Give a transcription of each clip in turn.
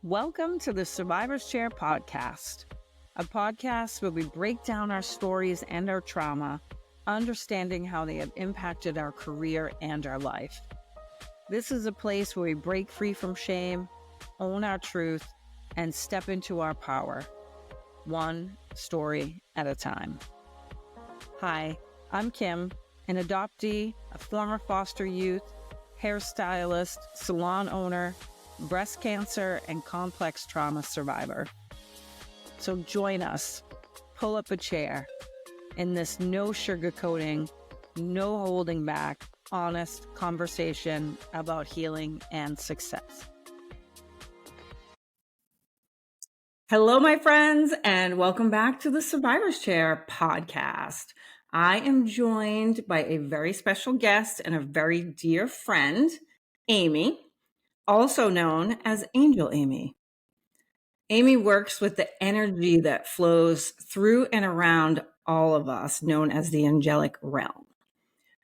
Welcome to the Survivor's Chair podcast, a podcast where we break down our stories and our trauma, understanding how they have impacted our career and our life. This is a place where we break free from shame, own our truth, and step into our power, one story at a time. Hi, I'm Kim, an adoptee, a former foster youth, hairstylist, salon owner, breast cancer, and complex trauma survivor. So join us, pull up a chair, in this no sugarcoating, no holding back, honest conversation about healing and success. Hello, my friends, and welcome back to the Survivor's Chair podcast. I am joined by a very special guest and a very dear friend, Amy, also known as Angel Amy. Amy works with the energy that flows through and around all of us, known as the angelic realm.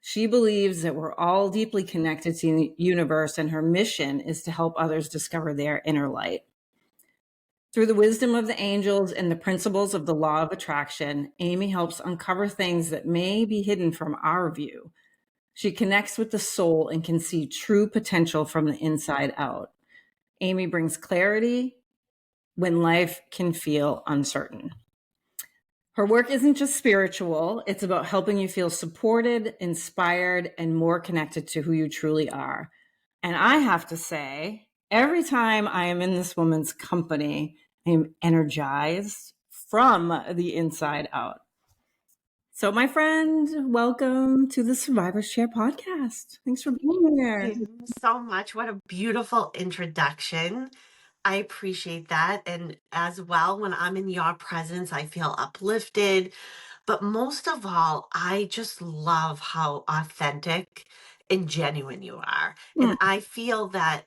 She believes that we're all deeply connected to the universe, and her mission is to help others discover their inner light. Through the wisdom of the angels and the principles of the law of attraction, Amy helps uncover things that may be hidden from our view. She connects with the soul and can see true potential from the inside out. Amy brings clarity when life can feel uncertain. Her work isn't just spiritual, it's about helping you feel supported, inspired, and more connected to who you truly are. And I have to say, every time I am in this woman's company, I am energized from the inside out. So, my friend, welcome to the Survivor's Chair podcast. Thanks for being here. Thank you so much. What a beautiful introduction. I appreciate that. And as well, when I'm in your presence, I feel uplifted. But most of all, I just love how authentic and genuine you are. And I feel that,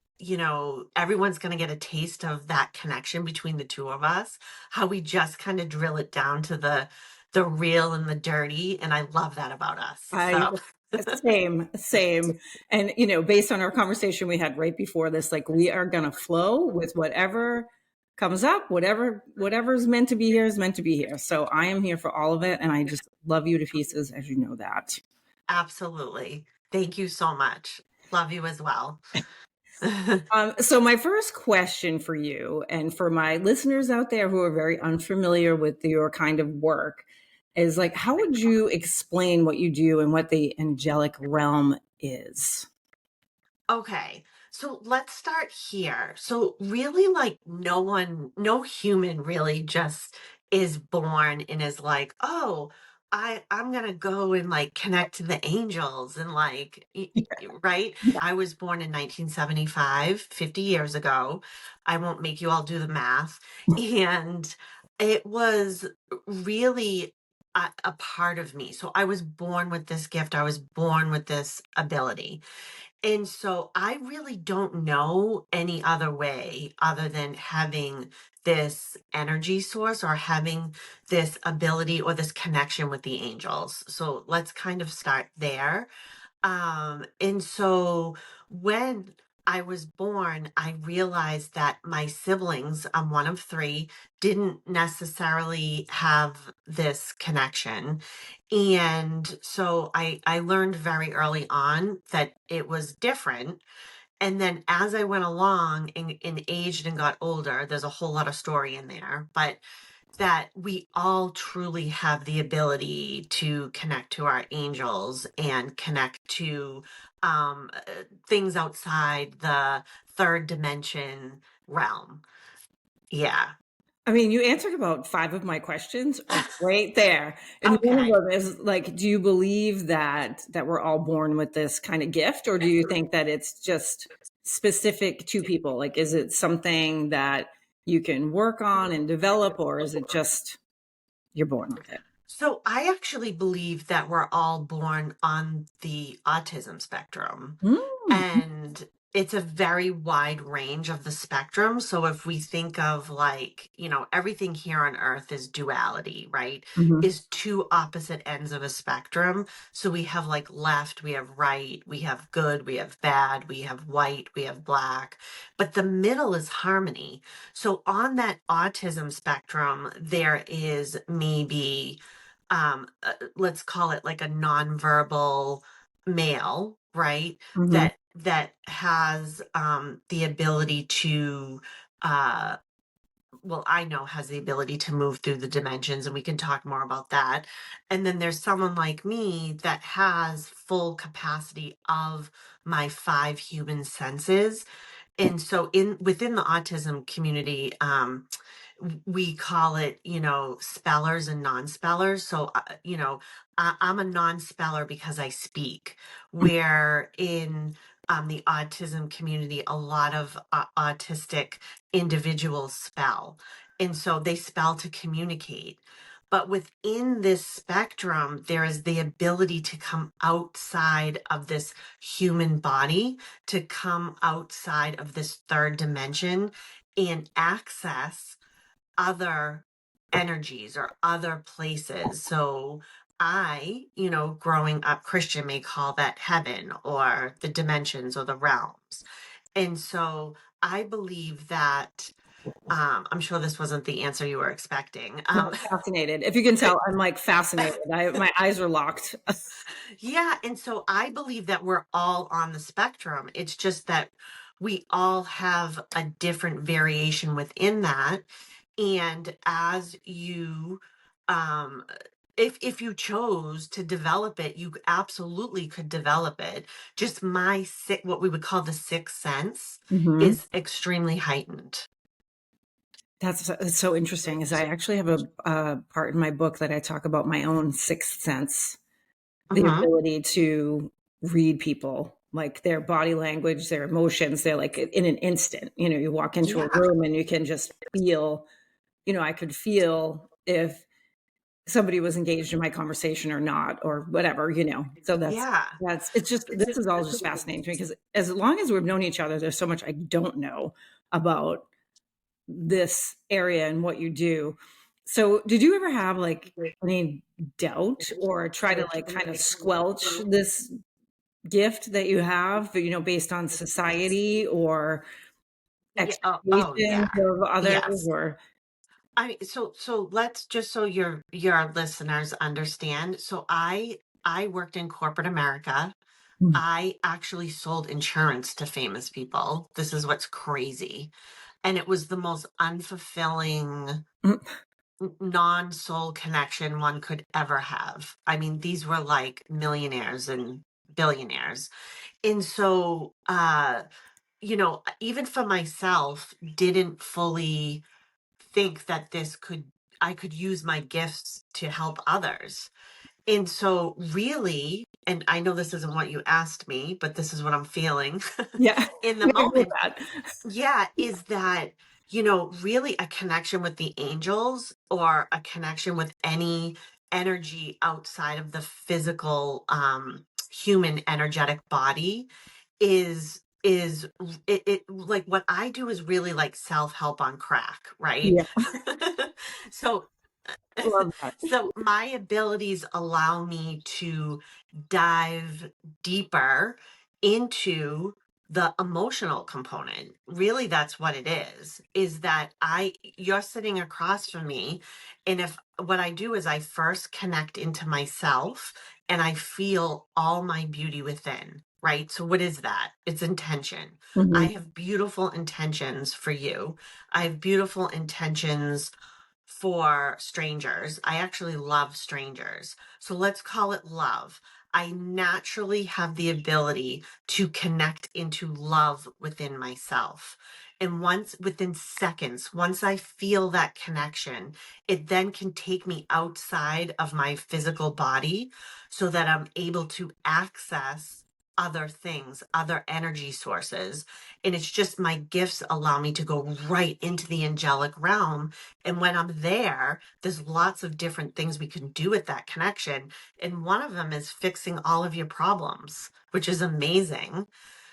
everyone's going to get a taste of that connection between the two of us, how we just kind of drill it down to the real and the dirty. And I love that about us. So. Same. And, based on our conversation we had right before this, like we are going to flow with whatever comes up, whatever's meant to be here is meant to be here. So I am here for all of it. And I just love you to pieces, as you know that. Absolutely. Thank you so much. Love you as well. So my first question for you, and for my listeners out there who are very unfamiliar with your kind of work, is like, how would you explain what you do and what the angelic realm is? Okay, so let's start here. So really, like, no human really just is born and is like, oh, I'm gonna go and like connect to the angels and like right? I was born in 1975, 50 years ago. I won't make you all do the math. And it was really a part of me. So I was born with this gift. I was born with this ability. And so I really don't know any other way other than having this energy source or having this ability or this connection with the angels. So let's kind of start there. And so when I was born, I realized that my siblings, I'm one of three, didn't necessarily have this connection. And so I learned very early on that it was different. And then as I went along and aged and got older, there's a whole lot of story in there, but that we all truly have the ability to connect to our angels and connect to things outside the third dimension realm. Yeah. I mean, you answered about 5 of my questions right there. And one of Okay. them is like, do you believe that we're all born with this kind of gift, or do you think that it's just specific to people? Like, is it something that you can work on and develop, or is it just you're born with it? So I actually believe that we're all born on the autism spectrum. Mm. And It's a very wide range of the spectrum. So if we think of like, everything here on earth is duality, right? Mhm. Is two opposite ends of a spectrum. So we have like left, we have right, we have good, we have bad, we have white, we have black, but the middle is harmony. So on that autism spectrum, there is maybe, let's call it like a nonverbal male, right? Mhm. That has the ability to uh well, I know has the ability to move through the dimensions, and we can talk more about that. And then there's someone like me that has full capacity of my five human senses. And so in within the autism community, we call it, spellers and non-spellers. So, I'm a non-speller because I speak, where in the autism community, a lot of autistic individuals spell. And so they spell to communicate. But within this spectrum, there is the ability to come outside of this human body, to come outside of this third dimension and access other energies or other places. So I, growing up Christian, may call that heaven or the dimensions or the realms. And so I believe that, I'm sure this wasn't the answer you were expecting. No, fascinated. If you can tell, I'm like fascinated. My eyes are locked. Yeah, and so I believe that we're all on the spectrum. It's just that we all have a different variation within that. And as you um if you chose to develop it, you absolutely could develop it. Just what we would call the sixth sense Mhm. is extremely heightened. That's so interesting. Is I actually have a part in my book that I talk about my own sixth sense, the Hmm. ability to read people, like their body language, their emotions. They're like in an instant. You walk into a Yeah. room and you can just feel. I could feel if somebody was engaged in my conversation or not, or whatever. So Yeah. that's it's just this is all just fascinating to me because as long as we've known each other, there's so much I don't know about this area and what you do. So, did you ever have like any doubt or try to like kind of squelch this gift that you have, based on society or Yeah. Oh, expectations yeah. of others Yes. or So let's just so your listeners understand. So I worked in corporate America. Mm, I actually sold insurance to famous people. This is what's crazy. And it was the most unfulfilling mm, non-soul connection one could ever have. I mean, these were like millionaires and billionaires. And so even for myself, didn't fully think that this could I could use my gifts to help others. And so really, and I know this isn't what you asked me, but this is what I'm feeling yeah, in the nothing with moment. that. Yeah, is that, really a connection with the angels or a connection with any energy outside of the physical human energetic body is like what I do is really like self-help on crack, right? Yeah, So love that. so my abilities allow me to dive deeper into the emotional component. Really, that's what it is that you're sitting across from me. And if what I do is I first connect into myself and I feel all my beauty within, right? So what is that? It's intention. I Mhm. have beautiful intentions for you. I have beautiful intentions for strangers. I actually love strangers. So let's call it love. I naturally have the ability to connect into love within myself. And within seconds, once I feel that connection, it then can take me outside of my physical body so that I'm able to access other things, other energy sources. And it's just my gifts allow me to go right into the angelic realm, and when I'm there, there's lots of different things we can do with that connection. And one of them is fixing all of your problems, which is amazing.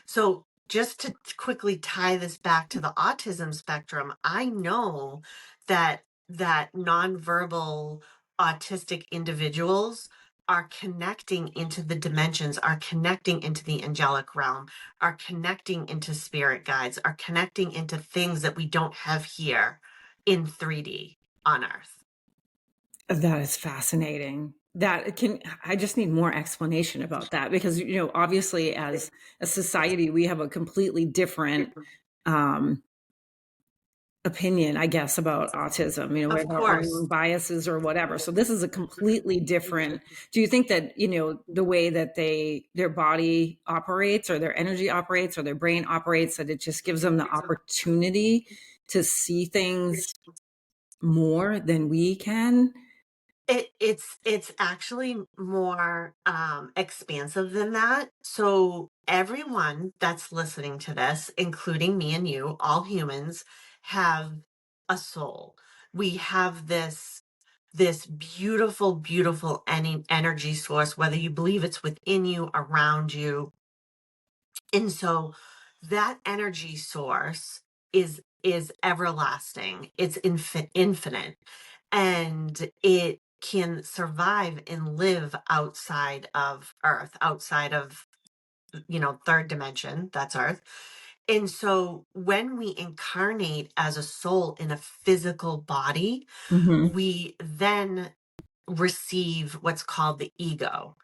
So just to quickly tie this back to the autism spectrum, I know that nonverbal autistic individuals are connecting into the dimensions, are connecting into the angelic realm, are connecting into spirit guides, are connecting into things that we don't have here in 3D on Earth. That is fascinating. I just need more explanation about that because, obviously as a society, we have a completely different um, opinion, I guess, about autism. We Of have our course. own biases or whatever. So this is a completely different. Do you think that, the way that their body operates or their energy operates or their brain operates, that it just gives them the opportunity to see things more than we can? It's actually more expansive than that. So everyone that's listening to this, including me and you, all humans, have a soul. We have this beautiful, beautiful energy source, whether you believe it's within you, around you. And so that energy source is everlasting. It's infinite, and it can survive and live outside of Earth, outside of, third dimension, that's Earth. And so when we incarnate as a soul in a physical body, Hmm. we then receive what's called the ego.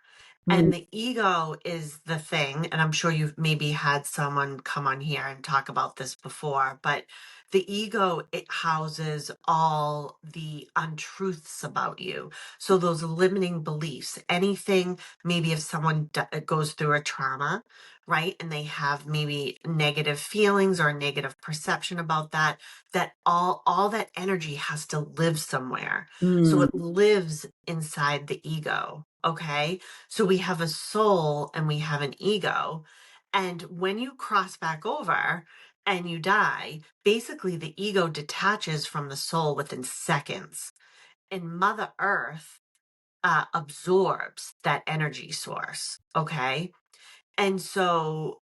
And the ego is the thing, and I'm sure you've maybe had someone come on here and talk about this before, but the ego, it houses all the untruths about you. So those limiting beliefs, anything, maybe if someone goes through a trauma, right? And they have maybe negative feelings or a negative perception about that, that all that energy has to live somewhere. So Mm. it lives inside the ego. Okay. So we have a soul and we have an ego. And when you cross back over and you die, basically the ego detaches from the soul within seconds. And Mother Earth absorbs that energy source. Okay. And so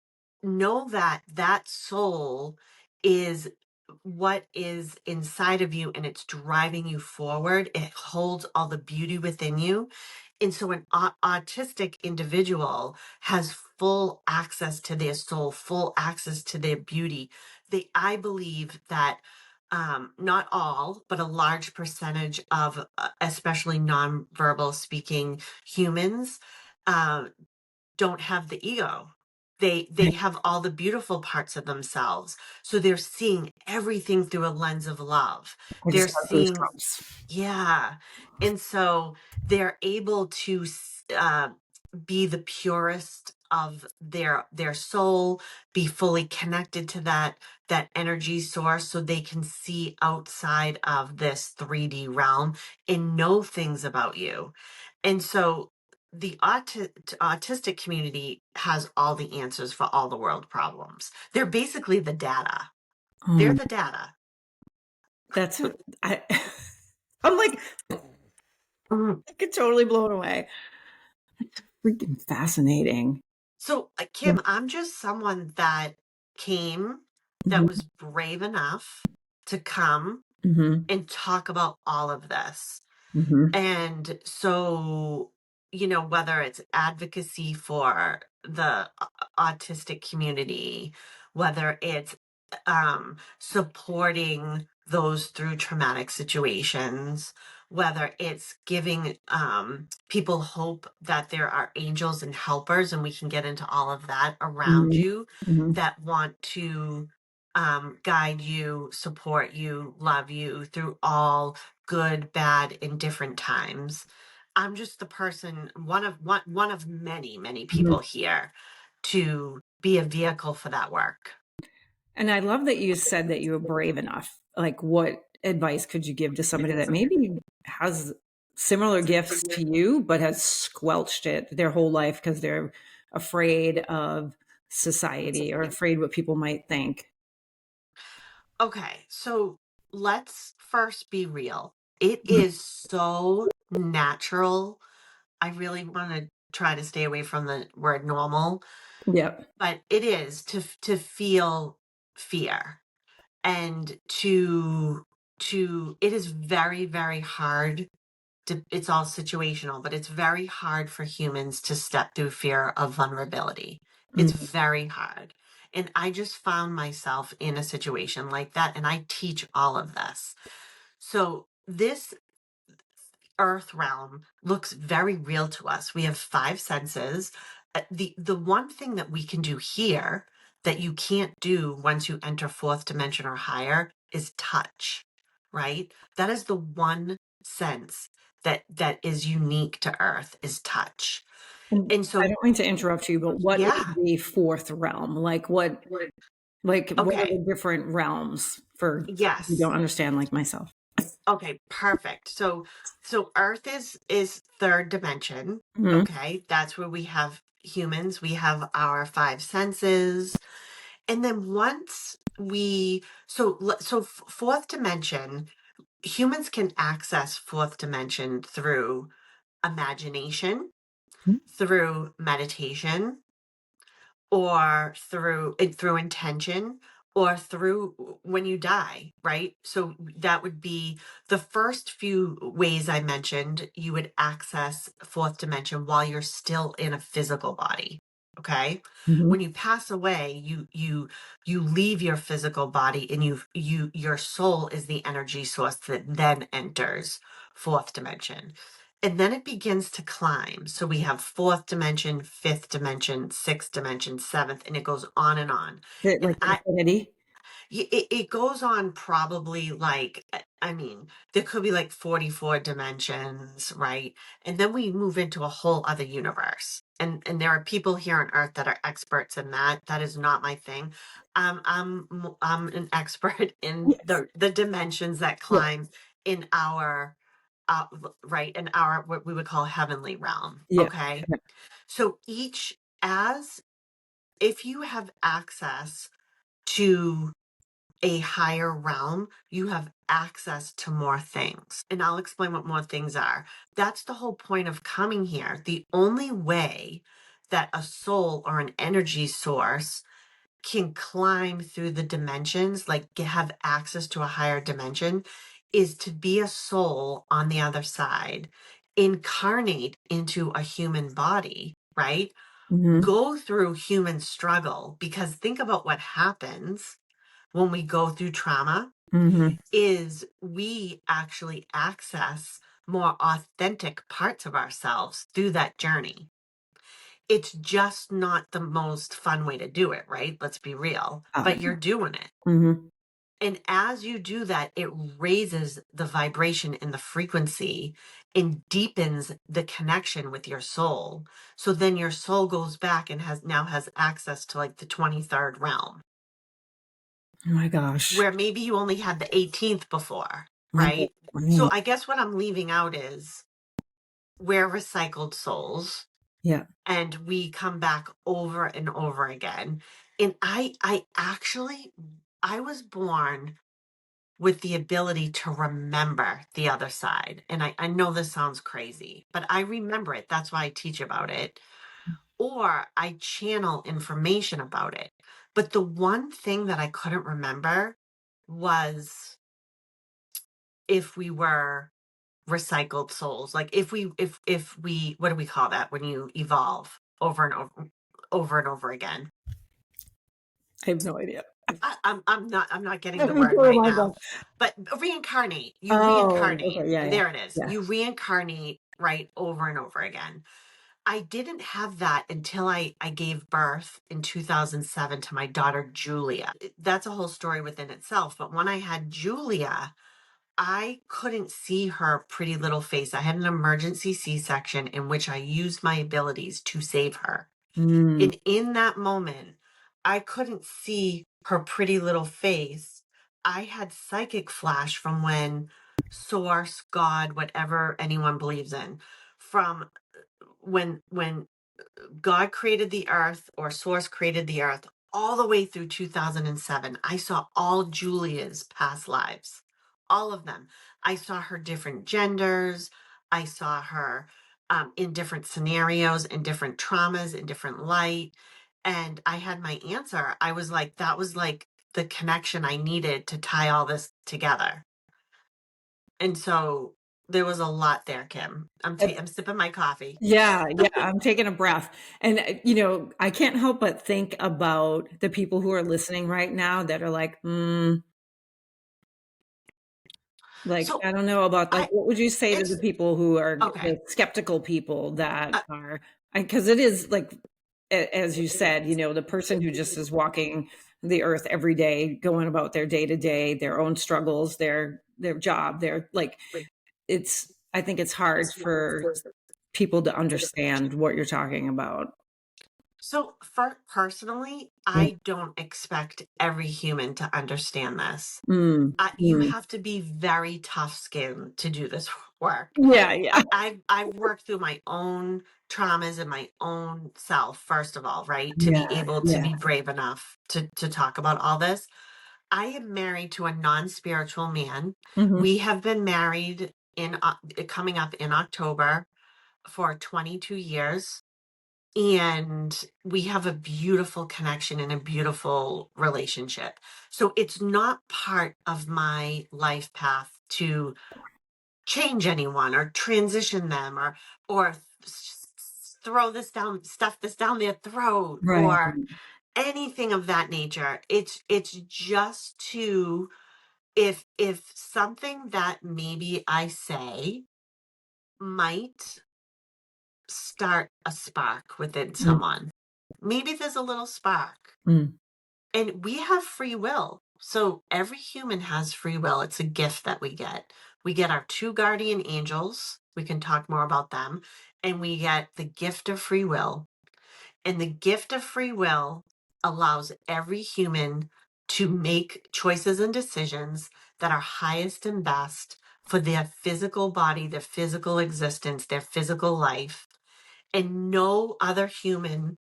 know that that soul is what is inside of you and it's driving you forward. It holds all the beauty within you. And so an autistic individual has full access to their soul, full access to their beauty. I believe that not all, but a large percentage of especially nonverbal speaking humans uh, don't have the ego. They have all the beautiful parts of themselves. So they're seeing everything through a lens of love. I They're just got seeing, goosebumps. yeah. And so they're able to be the purest of their soul, be fully connected to that energy source so they can see outside of this 3D realm and know things about you. And so the autistic community has all the answers for all the world problems. They're basically the data. They're Um, the data. that's I. I'm like, Mhm. I get totally blown away. Freaking fascinating. So, Kim, I'm just someone that came, that was brave enough to come Hmm. and talk about all of this. Hmm. And so, whether it's advocacy for the autistic community, whether it's supporting those through traumatic situations, whether it's giving people hope that there are angels and helpers, and we can get into all of that around Hmm. you Hmm. that want to guide you, support you, love you through all good, bad, in different times. I'm just the person, one of many, many Hmm. people here to be a vehicle for that work. And I love that you said that you were brave enough. Like, what advice could you give to somebody that maybe has similar gifts to you, but has squelched it their whole life because they're afraid of society or afraid what people might think? Okay, so let's first be real. It is so natural. I really want to try to stay away from the word normal, Yep. but it is to feel fear and to it is very, very hard to, it's all situational, but it's very hard for humans to step through fear of vulnerability. It's Mm. very hard. And I just found myself in a situation like that, and I teach all of this. So this earth realm looks very real to us. We have five senses. The one thing that we can do here that you can't do once you enter fourth dimension or higher is touch, right? That is the one sense that is unique to earth, is touch. And And I so don't mean to interrupt you, but what is yeah. the fourth realm? What are Okay. the different realms for people who Yes. don't understand like myself? Okay, perfect. So earth is third dimension. Mhm. Okay? That's where we have humans, we have our five senses. And then once we fourth dimension, humans can access fourth dimension through imagination, through meditation, or through intention, or through when you die, right? So that would be the first few ways I mentioned. You would access fourth dimension while you're still in a physical body. Okay? Mhm. When you pass away, you leave your physical body, and your soul is the energy source that then enters fourth dimension. And then it begins to climb. So we have fourth dimension, fifth dimension, sixth dimension, seventh, and it goes on and on. Is it And like infinity? it goes on probably like, I mean, there could be like 44 dimensions, right? And then we move into a whole other universe. And there are people here on Earth that are experts in that. That is not my thing. I'm an expert in Yes. the dimensions that Yeah. climb in our right, in our what we would call heavenly realm. Yeah. Okay, so each as if you have access to a higher realm, you have access to more things. And I'll explain what more things are. That's the whole point of coming here. The only way that a soul or an energy source can climb through the dimensions, like have access to a higher dimension, is to be a soul on the other side, incarnate into a human body, right? Mhm. Go through human struggle, because think about what happens when we go through trauma Mhm. is we actually access more authentic parts of ourselves through that journey. It's just not the most fun way to do it, right? Let's be real, but you're doing it. Mhm. And as you do that, it raises the vibration and the frequency and deepens the connection with your soul. So then your soul goes back and has access to like the 23rd realm, Oh my gosh. where maybe you only had the 18th before, I know right? what you So mean. I guess what I'm leaving out is we're recycled souls, Yeah. and we come back over and over again. And I was born with the ability to remember the other side. And I know this sounds crazy, but I remember it. That's why I teach about it. Or I channel information about it. But the one thing that I couldn't remember was if we were recycled souls. Like if we what do we call that when you evolve over and over and over again? I have no idea. I'm not getting the I'm word totally right mind now. blank. But reincarnate. You Oh, reincarnate. okay. Yeah, yeah. There it is. Yeah. You reincarnate, right, over and over again. I didn't have that until I gave birth in 2007 to my daughter Julia. That's a whole story within itself. But when I had Julia, I couldn't see her pretty little face. I had an emergency C-section in which I used my abilities to save her. Mm. And in that moment, I couldn't see her pretty little face. I had psychic flash from when source, God, whatever anyone believes in, from when God created the earth or source created the earth all the way through 2007. I saw all Julia's past lives, all of them. I saw her different genders. I saw her in different scenarios, in different traumas, in different light. And I had my answer. I was like, that was like the connection I needed to tie all this together. And so there was a lot there, Kim. I'm sipping my coffee. Yeah, yeah, I'm taking a breath. And, I can't help but think about the people who are listening right now that are like, like, So I don't know about, like, I what would you say to the it's people who are okay. the skeptical people that Uh, are, because it is like, as you said, the person who just is walking the earth every day, going about their day to day, their own struggles, their job, their like, I think it's hard for people to understand what you're talking about. so for personally, I don't expect every human to understand this. Mm, You mm. have to be very tough skinned to do this work. Yeah, yeah. I've worked through my own traumas and my own self, first of all, right? To be Yeah, able to yeah. be brave enough to talk about all this. I am married to a non-spiritual man. Mhm, We have been married coming up in October for 22 years. And we have a beautiful connection and a beautiful relationship. So it's not part of my life path to change anyone or transition them or throw this down, stuff this down their throat right. or anything of that nature. It's just to, if something that maybe I say might start a spark within Mm, someone. Maybe there's a little spark. mm, And we have free will. So every human has free will. It's a gift that we get. We get our two guardian angels. We can talk more about them. And we get the gift of free will. And the gift of free will allows every human to make choices and decisions that are highest and best for their physical body, their physical existence, their physical life. And no other human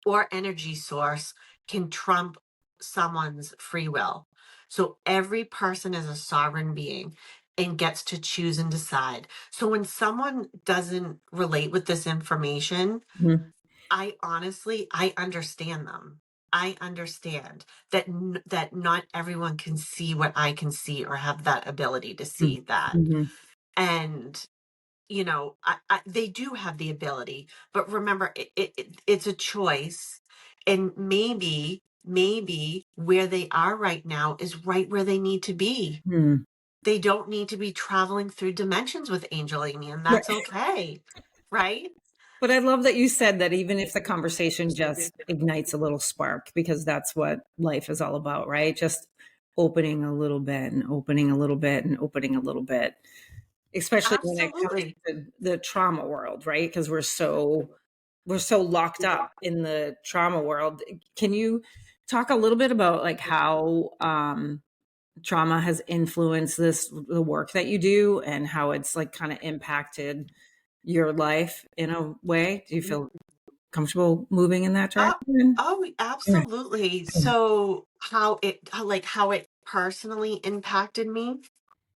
or energy source can trump someone's free will. So every person is a sovereign being and gets to choose and decide. So when someone doesn't relate with this information, mhm, I understand them. I understand that that not everyone can see what I can see or have that ability to mm, see that. mhm, And they do have the ability, but remember, it's a choice, and maybe where they are right now is right where they need to be. mm. They don't need to be traveling through dimensions with Angel Amy, and Right. that's okay, right? But I love that you said that even if the conversation just ignites a little spark, because that's what life is all about, right? Just opening a little bit and opening a little bit and opening a little bit, especially when it comes Absolutely. to the trauma world, right? Because we're so locked up in the trauma world. Can you talk a little bit about like how trauma has influenced the work that you do and how it's like kind of impacted your life in a way? Do you feel comfortable moving in that Oh, direction? oh, Yeah. absolutely. So how it personally impacted me?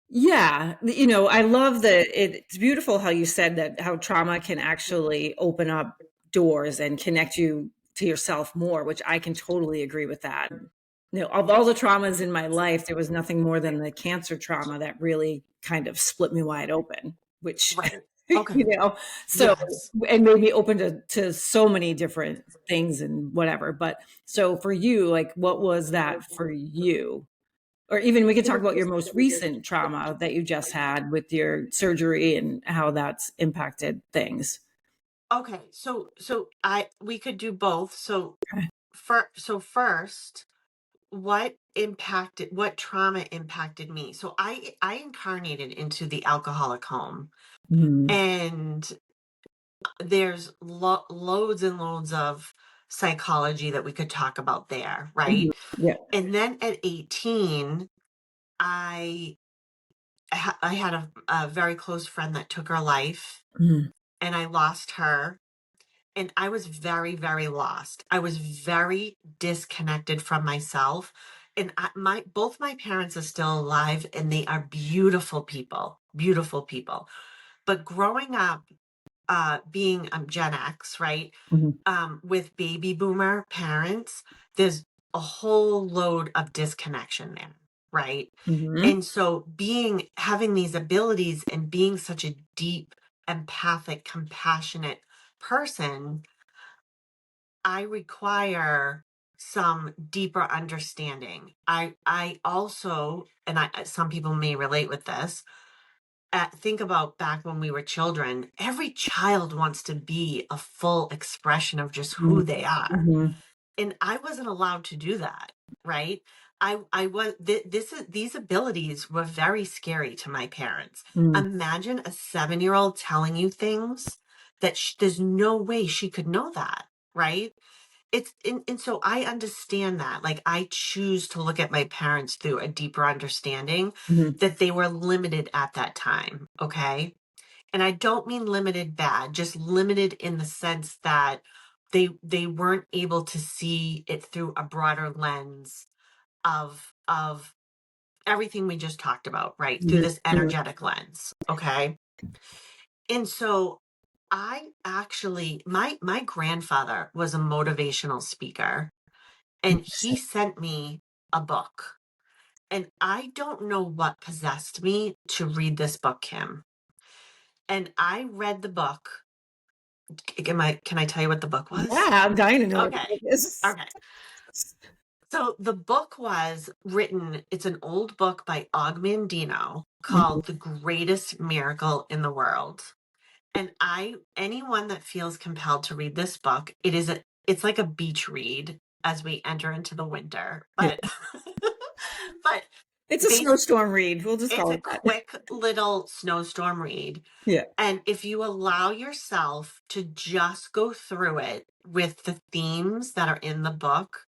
Yeah, I love that it's beautiful how you said that how trauma can actually open up doors and connect you to yourself more, which I can totally agree with that. Of all the traumas in my life, there was nothing more than the cancer trauma that really kind of split me wide open, which, Right. Okay. you know, so, Yes. and made me open to so many different things and whatever. But so for you, like, what was that for you? Or even we could talk about your most recent trauma that you just had with your surgery and how that's impacted things. Okay, so I we could do both. So Okay. first, what trauma impacted me? So I incarnated into the alcoholic home, Mhm. and there's loads and loads of psychology that we could talk about there, Mhm. right? Yeah. And then at 18, I I had a very close friend that took her life, Mhm. and I lost her. And I was very, very lost. I was very disconnected from myself. And my both my parents are still alive, and they are beautiful people, beautiful people. But growing up, being Gen X, right? Mhm. With baby boomer parents, there's a whole load of disconnection there, right? Mhm. And so having these abilities and being such a deep, empathic, compassionate person, I require some deeper understanding. I also, and some people may relate with this, think about back when we were children, every child wants to be a full expression of just Mhm. who they are. Mhm. And I wasn't allowed to do that, right? I was these abilities were very scary to my parents. Mhm. Imagine a 7-year-old telling you things that there's no way she could know that, right? And so I understand that. Like, I choose to look at my parents through a deeper understanding Mhm. that they were limited at that time, okay? And I don't mean limited bad, just limited in the sense that they weren't able to see it through a broader lens of everything we just talked about, right? Through Mhm. this Mhm. energetic lens, okay? And so I actually my grandfather was a motivational speaker, and he Interesting. sent me a book. And I don't know what possessed me to read this book, Kim. And I read the book. Can I tell you what the book Yeah, was? I'm dying to know what the Okay. book is. Okay. So the book was written, it's an old book by Og Mandino Mhm. called The Greatest Miracle in the World. And anyone that feels compelled to read this book, it's like a beach read as we enter into the winter. Yeah. But It's a base snowstorm read. We'll just it's call a it that. quick little snowstorm read. Yeah. And if you allow yourself to just go through it with the themes that are in the book,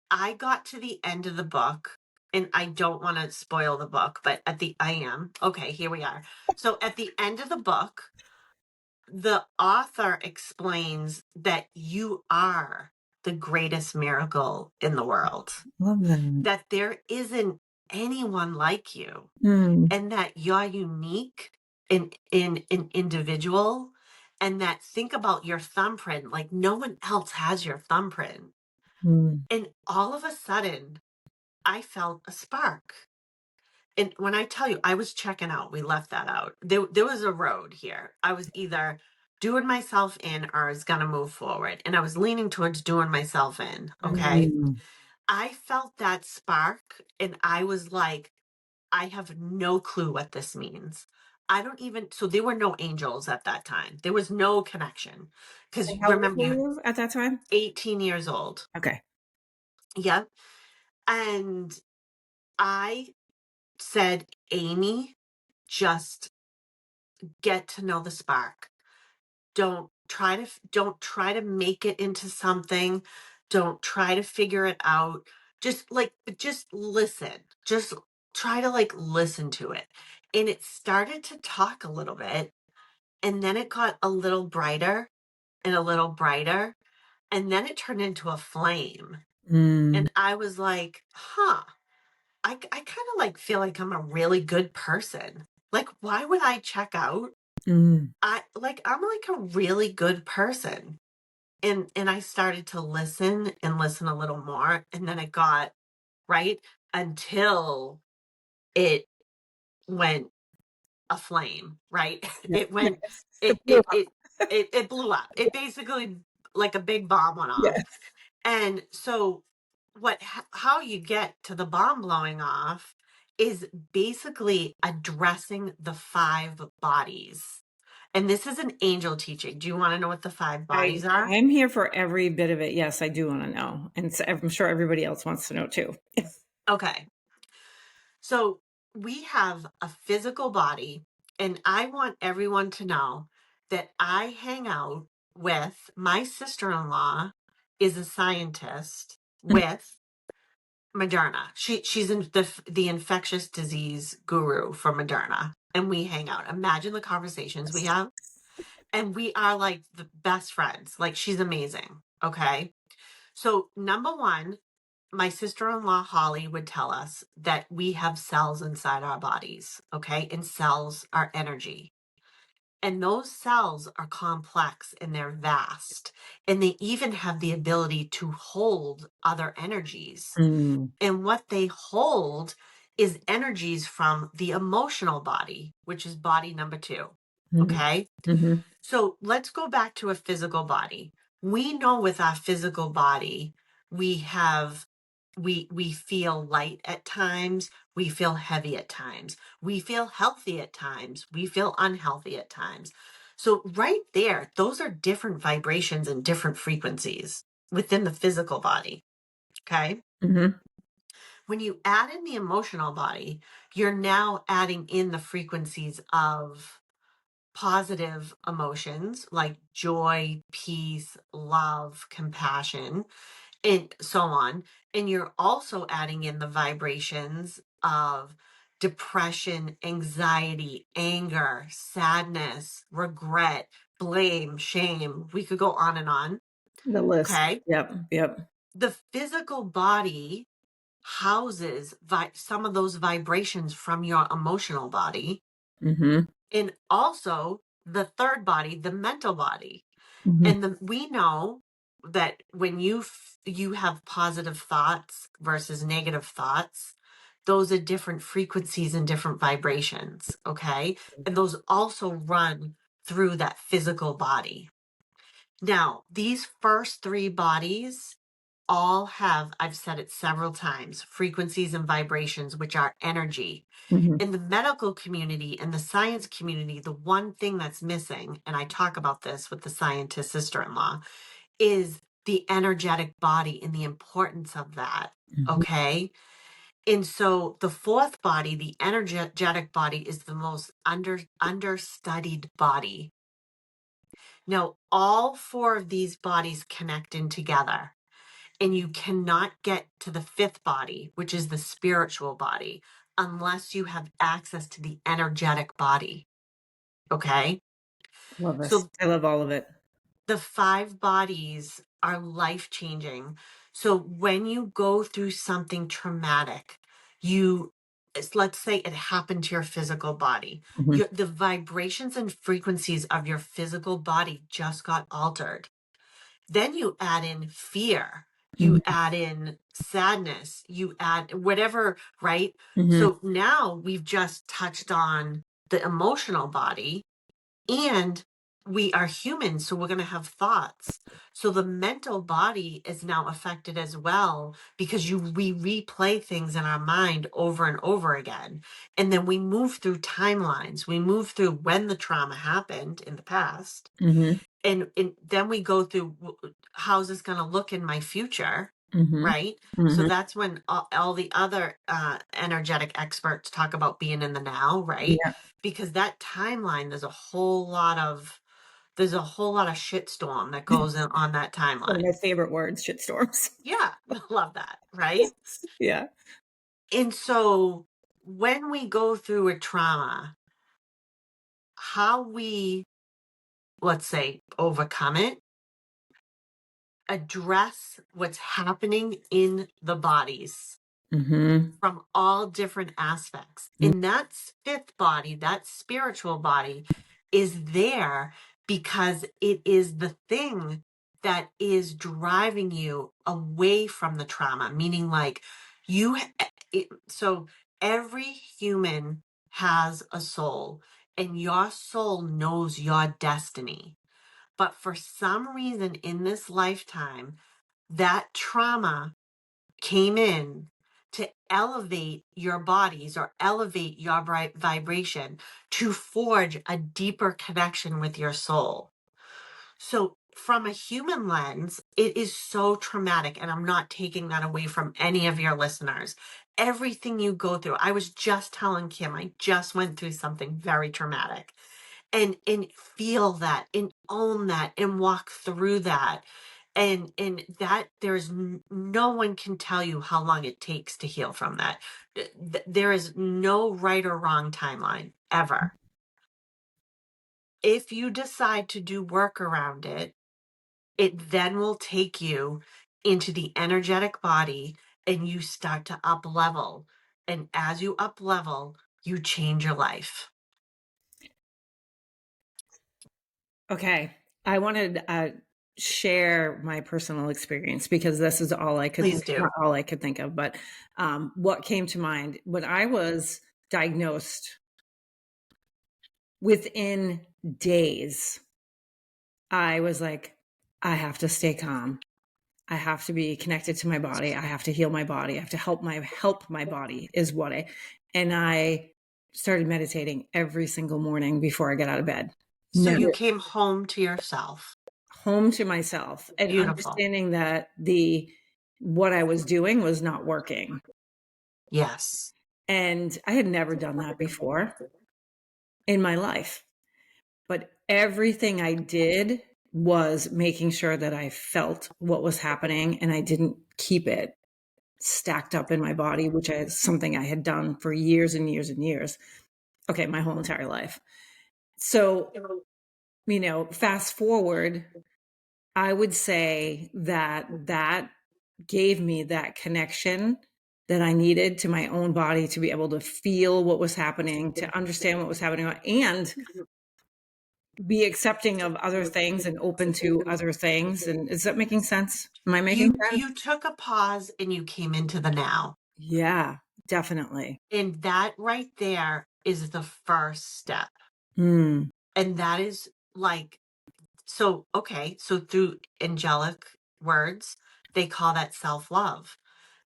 I got to the end of the book, and I don't want to spoil the book, but I am. Okay, here we are. So at the end of the book, the author explains that you are the greatest miracle in the world, Love that. that there isn't anyone like you, Mm. and that you're unique in an individual, and that think about your thumbprint, like no one else has your thumbprint. Mm. And all of a sudden I felt a spark. And when I tell you, I was checking out, we left that out. There was a road here. I was either doing myself in or I was going to move forward. And I was leaning towards doing myself in. Okay. Mm. I felt that spark and I was like, I have no clue what this means. I don't even, so there were no angels at that time. There was no connection. Because And how old remember, were you're you at that time? 18 years old. Okay. Yep. And I said, Amy, just get to know the spark. Don't try to make it into something. Don't try to figure it out. Just listen. Just try to like listen to it. And it started to talk a little bit, and then it got a little brighter and a little brighter, and then it turned into a flame. Mm. And I was like, huh, I kind of like feel like I'm a really good person. Like, why would I check out? Mm. I'm like a really good person. And I started to listen and listen a little more. And then it got right until it went a flame, right? Yeah. It went, Yes. It it, blew it, up. it, it blew up. It basically like a big bomb went off. Yeah. And so how you get to the bomb blowing off is basically addressing the five bodies. And this is an angel teaching. Do you want to know what the five I bodies are? I'm here for every bit of it. Yes, I do want to know. And so I'm sure everybody else wants to know too. Okay. So we have a physical body, and I want everyone to know that I hang out with my sister-in-law is a scientist with Moderna. She's in the infectious disease guru for Moderna, and we hang out. Imagine the conversations we have, and we are like the best friends. Like, she's amazing. Okay. So number one, my sister-in-law Holly would tell us that we have cells inside our bodies, okay? And cells are energy. And those cells are complex and they're vast. And they even have the ability to hold other energies. Mm. And what they hold is energies from the emotional body, which is body number two. Mhm. Okay. Mhm. So let's go back to a physical body. We know with our physical body, we have we feel light at times, we feel heavy at times, we feel healthy at times, we feel unhealthy at times. So right there, those are different vibrations and different frequencies within the physical body. Okay. Mhm. When you add in the emotional body, you're now adding in the frequencies of positive emotions like joy, peace, love, compassion, and so on. And you're also adding in the vibrations of depression, anxiety, anger, sadness, regret, blame, shame. We could go on and on. The list. Okay. Yep. Yep. The physical body houses some of those vibrations from your emotional body, Mhm. and also the third body, the mental body. Mhm. And we know that when you have positive thoughts versus negative thoughts, those are different frequencies and different vibrations. Okay. And those also run through that physical body. Now, these first three bodies all have, I've said it several times, frequencies and vibrations, which are energy. Mhm. In the medical community and the science community, the one thing that's missing, and I talk about this with the scientist sister-in-law, is the energetic body and the importance of that. Mhm. Okay. And so the fourth body, the energetic body, is the most understudied body. Now, all four of these bodies connect in together. And you cannot get to the fifth body, which is the spiritual body, unless you have access to the energetic body. Okay. Love this. So I love all of it. the five bodies are life changing. So when you go through something traumatic, let's say it happened to your physical body, Mhm. the vibrations and frequencies of your physical body just got altered. Then you add in fear, you Mhm. add in sadness, you add whatever, right? Mhm. So now we've just touched on the emotional body, and we are humans, so we're going to have thoughts. So the mental body is now affected as well because we replay things in our mind over and over again. And then we move through timelines. We move through when the trauma happened in the past, Mhm. and then we go through how's this going to look in my future, Mhm. right? So Mhm. that's when all the other energetic experts talk about being in the now, right? Yeah. Because that timeline, there's a whole lot of shitstorm that goes on that One of timeline. my favorite words, shitstorms. Yeah. Love that, right? Yeah. And so when we go through a trauma, how we, let's say, overcome it, address what's happening in the bodies Mhm. from all different aspects. Mm. And that fifth body, that spiritual body, is there because it is the thing that is driving you away from the trauma, meaning like so every human has a soul, and your soul knows your destiny. But for some reason in this lifetime, that trauma came in to elevate your bodies or elevate your vibration to forge a deeper connection with your soul. So, from a human lens, it is so traumatic. And I'm not taking that away from any of your listeners. Everything you go through, I was just telling Kim, I just went through something very traumatic, and feel that and own that and walk through that, and that no one can tell you how long it takes to heal from that. There is no right or wrong timeline ever. If you decide to do work around it, it then will take you into the energetic body, and you start to up level, and as you up level, you change your life. Okay. I wanted share my personal experience because this is all I could Please not do. all I could think of, but what came to mind when I was diagnosed within days, I was like, I have to stay calm. I have to be connected to my body. I have to heal my body. I have to help my body is what and I started meditating every single morning before I get out of bed. So Never you came home to yourself. home to myself and Beautiful. understanding that the what I was doing was not working. Yes. And I had never done that before in my life. But everything I did was making sure that I felt what was happening and I didn't keep it stacked up in my body, which is something I had done for years and years and years. Okay, my whole entire life. So, fast forward, I would say that gave me that connection that I needed to my own body to be able to feel what was happening, to understand what was happening, and be accepting of other things and open to other things. And is that making sense? Am I making sense? You took a pause and you came into the now. Yeah, definitely. And that right there is the first step. Mm, And that is like, so, okay, so through angelic words, they call that self love.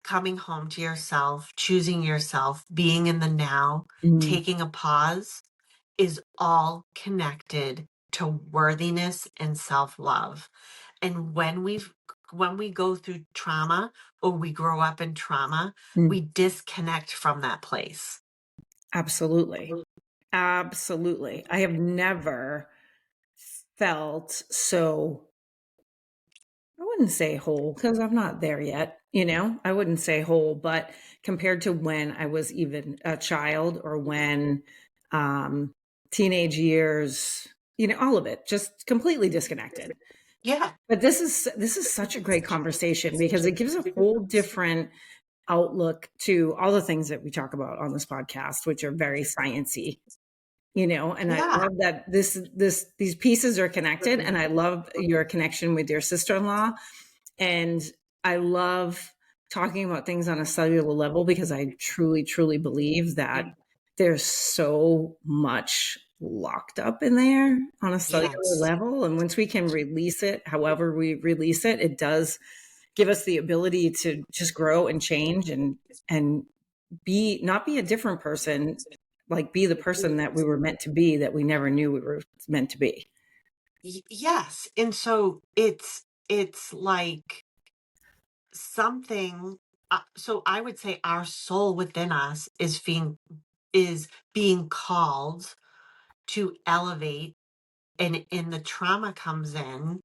Coming home to yourself, choosing yourself, being in the now, mm, taking a pause is all connected to worthiness and self love. And when we go through trauma or we grow up in trauma, mm. we disconnect from that place. Absolutely. Absolutely. I have never felt so, I wouldn't say whole because I'm not there yet. I wouldn't say whole, but compared to when I was even a child or when um, teenage years, all of it just completely disconnected. Yeah. But this is such a great conversation because it gives a whole different outlook to all the things that we talk about on this podcast, which are very sciency, and I Yeah. love that these pieces are connected. And I love your connection with your sister-in-law. And I love talking about things on a cellular level because I truly, truly believe that there's so much locked up in there on a cellular Yes. level. And once we can release it, however we release it, it does give us the ability to just grow and change and not be a different person, like be the person that we were meant to be that we never knew we were meant to be. Yes. And so it's like something so I would say our soul within us is being called to elevate, and the trauma comes in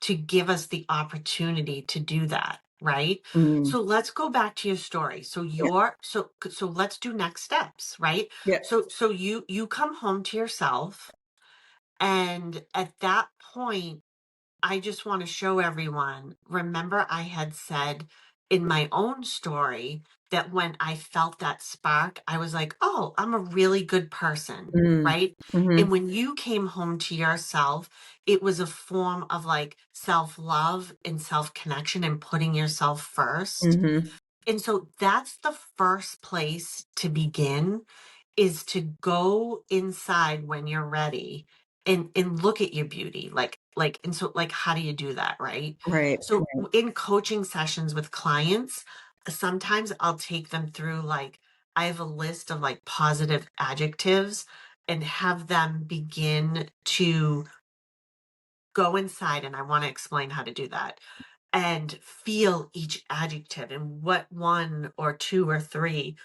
to give us the opportunity to do that, right? Mm. So let's go back to your story. So Yeah. so let's do next steps, right? Yeah. So you come home to yourself, and at that point I just want to show everyone. Remember, I had said in my own story that when I felt that spark, I was like, oh, I'm a really good person, Mm. right? And Hmm. when you came home to yourself, it was a form of like self love and self connection and putting yourself first. Hmm. And so that's the first place to begin, is to go inside when you're ready and look at your beauty, and so like how do you do that, right? Right. So in coaching sessions with clients, sometimes I'll take them through, like, I have a list of like positive adjectives and have them begin to go inside, and I want to explain how to do that, and feel each adjective and what one or two or three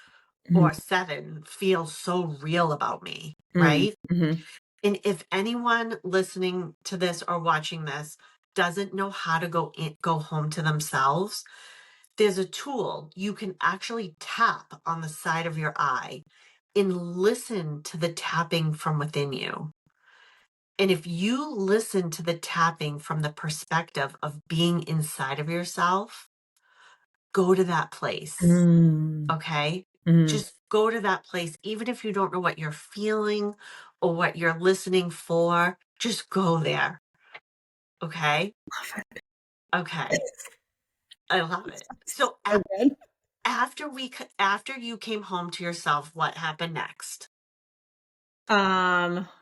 or Mm-hmm. seven feels so real about me, right? Mm-hmm. And if anyone listening to this or watching this doesn't know how to go home to themselves, there's a tool you can actually tap on the side of your eye and listen to the tapping from within you. And if you listen to the tapping from the perspective of being inside of yourself, go to that place. Mm. Okay. Mhm. Just go to that place, even if you don't know what you're feeling or what you're listening for, just go there. Okay? Love it. Okay. I love it. So So good. after you came home to yourself, what happened next?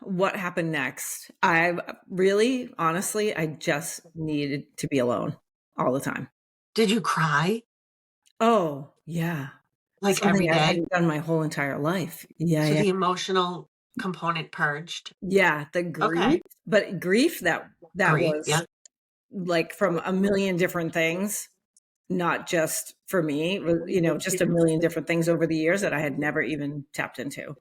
What happened next? I really, honestly, I just needed to be alone all the time. Did you cry Oh, yeah. like every Something I day? hadn't done my whole entire life. Yeah, So yeah. the emotional component purged? Yeah, the grief, Okay. but grief that Grief. was, Yeah. like, from a million different things, not just for me, just a million different things over the years that I had never even tapped into.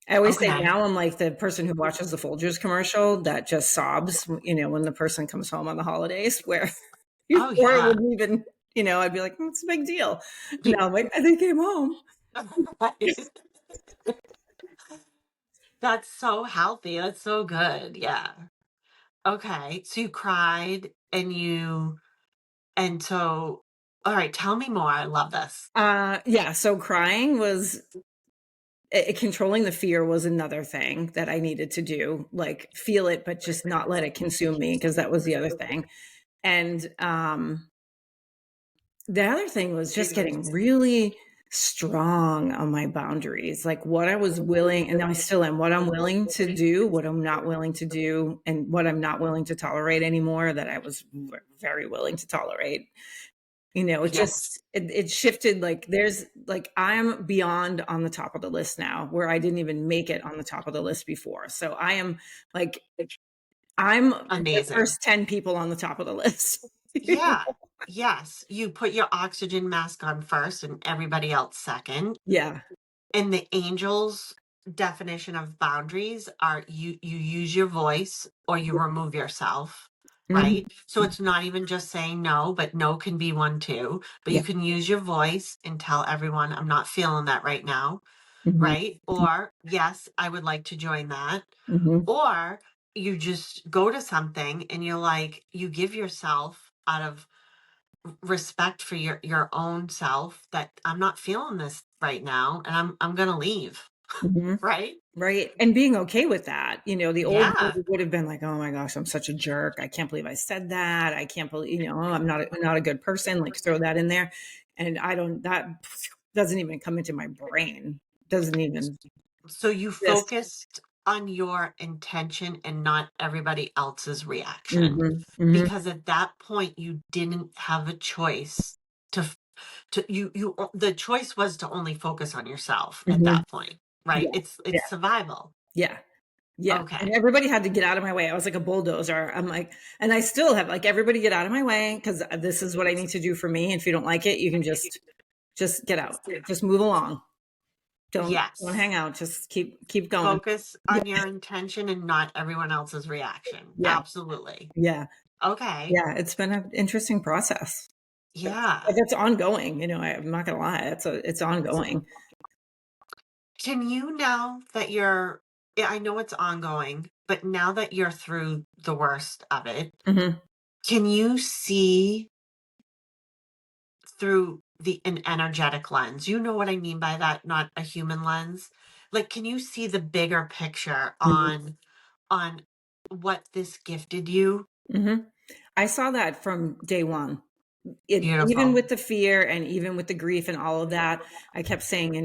I always say Okay. now I'm like the person who watches the Folgers commercial that just sobs, when the person comes home on the holidays, where Oh, before it yeah. wouldn't even, I'd be like, "It's a big deal." Now I'm like, "They came home." Right. That's so healthy. That's so good. Yeah. Okay. So you cried and so, all right, tell me more. I love this. Yeah, so crying was controlling the fear was another thing that I needed to do, like, feel it, but just not let it consume me, because that was the other thing, and, the other thing was just getting really strong on my boundaries, like what I was willing, and I still am, what I'm willing to do, what I'm not willing to do, and what I'm not willing to tolerate anymore that I was very willing to tolerate. It Yes. just it shifted, like there's like I'm beyond on the top of the list now, where I didn't even make it on the top of the list before. So I am like I'm the Amazing. first 10 people on the top of the list. Yeah. Yes. You put your oxygen mask on first and everybody else second. Yeah. And the angels definition of boundaries are you use your voice or you remove yourself, Mhm. right? So it's not even just saying no, but no can be one too. But Yeah. you can use your voice and tell everyone I'm not feeling that right now, Mhm. right? Or yes, I would like to join that. Mhm. Or you just go to something and you're like you give yourself out of respect for your own self that I'm not feeling this right now and I'm going to leave, Mhm. right? Right, and being okay with that, the old me Yeah. would have been like, "Oh my gosh, I'm such a jerk. I can't believe I said that. I can't believe, I'm not a good person." Like, throw that in there, and I don't that doesn't even come into my brain. Doesn't even So you exist. focused on your intention and not everybody else's reaction. Mhm, mhm, Because at that point you didn't have a choice to f- to the choice was to only focus on yourself at mhm. that point, right? Yeah, It's yeah, survival. yeah, yeah, and Okay. everybody had to get out of my way. I was like a bulldozer. I'm like, and I still have, like, everybody get out of my way, because this is what I need to do for me. If you don't like it, you can just get out. Just move along. Don't Yes. hang out. Just keep going. Focus Yeah, on your intention and not everyone else's reaction. yeah, Absolutely. yeah, Okay. yeah. It's been an interesting process. But Yeah. it's ongoing. I'm not gonna lie. It's ongoing. Can you now that you're yeah, I know it's ongoing, but now that you're through the worst of it, Mhm, can you see through an energetic lens? You know what I mean by that, not a human lens? Like, can you see the bigger picture mhm, on what this gifted you? mhm. I saw that from day one. Even Beautiful. with the fear and even with the grief and all of that, I kept saying,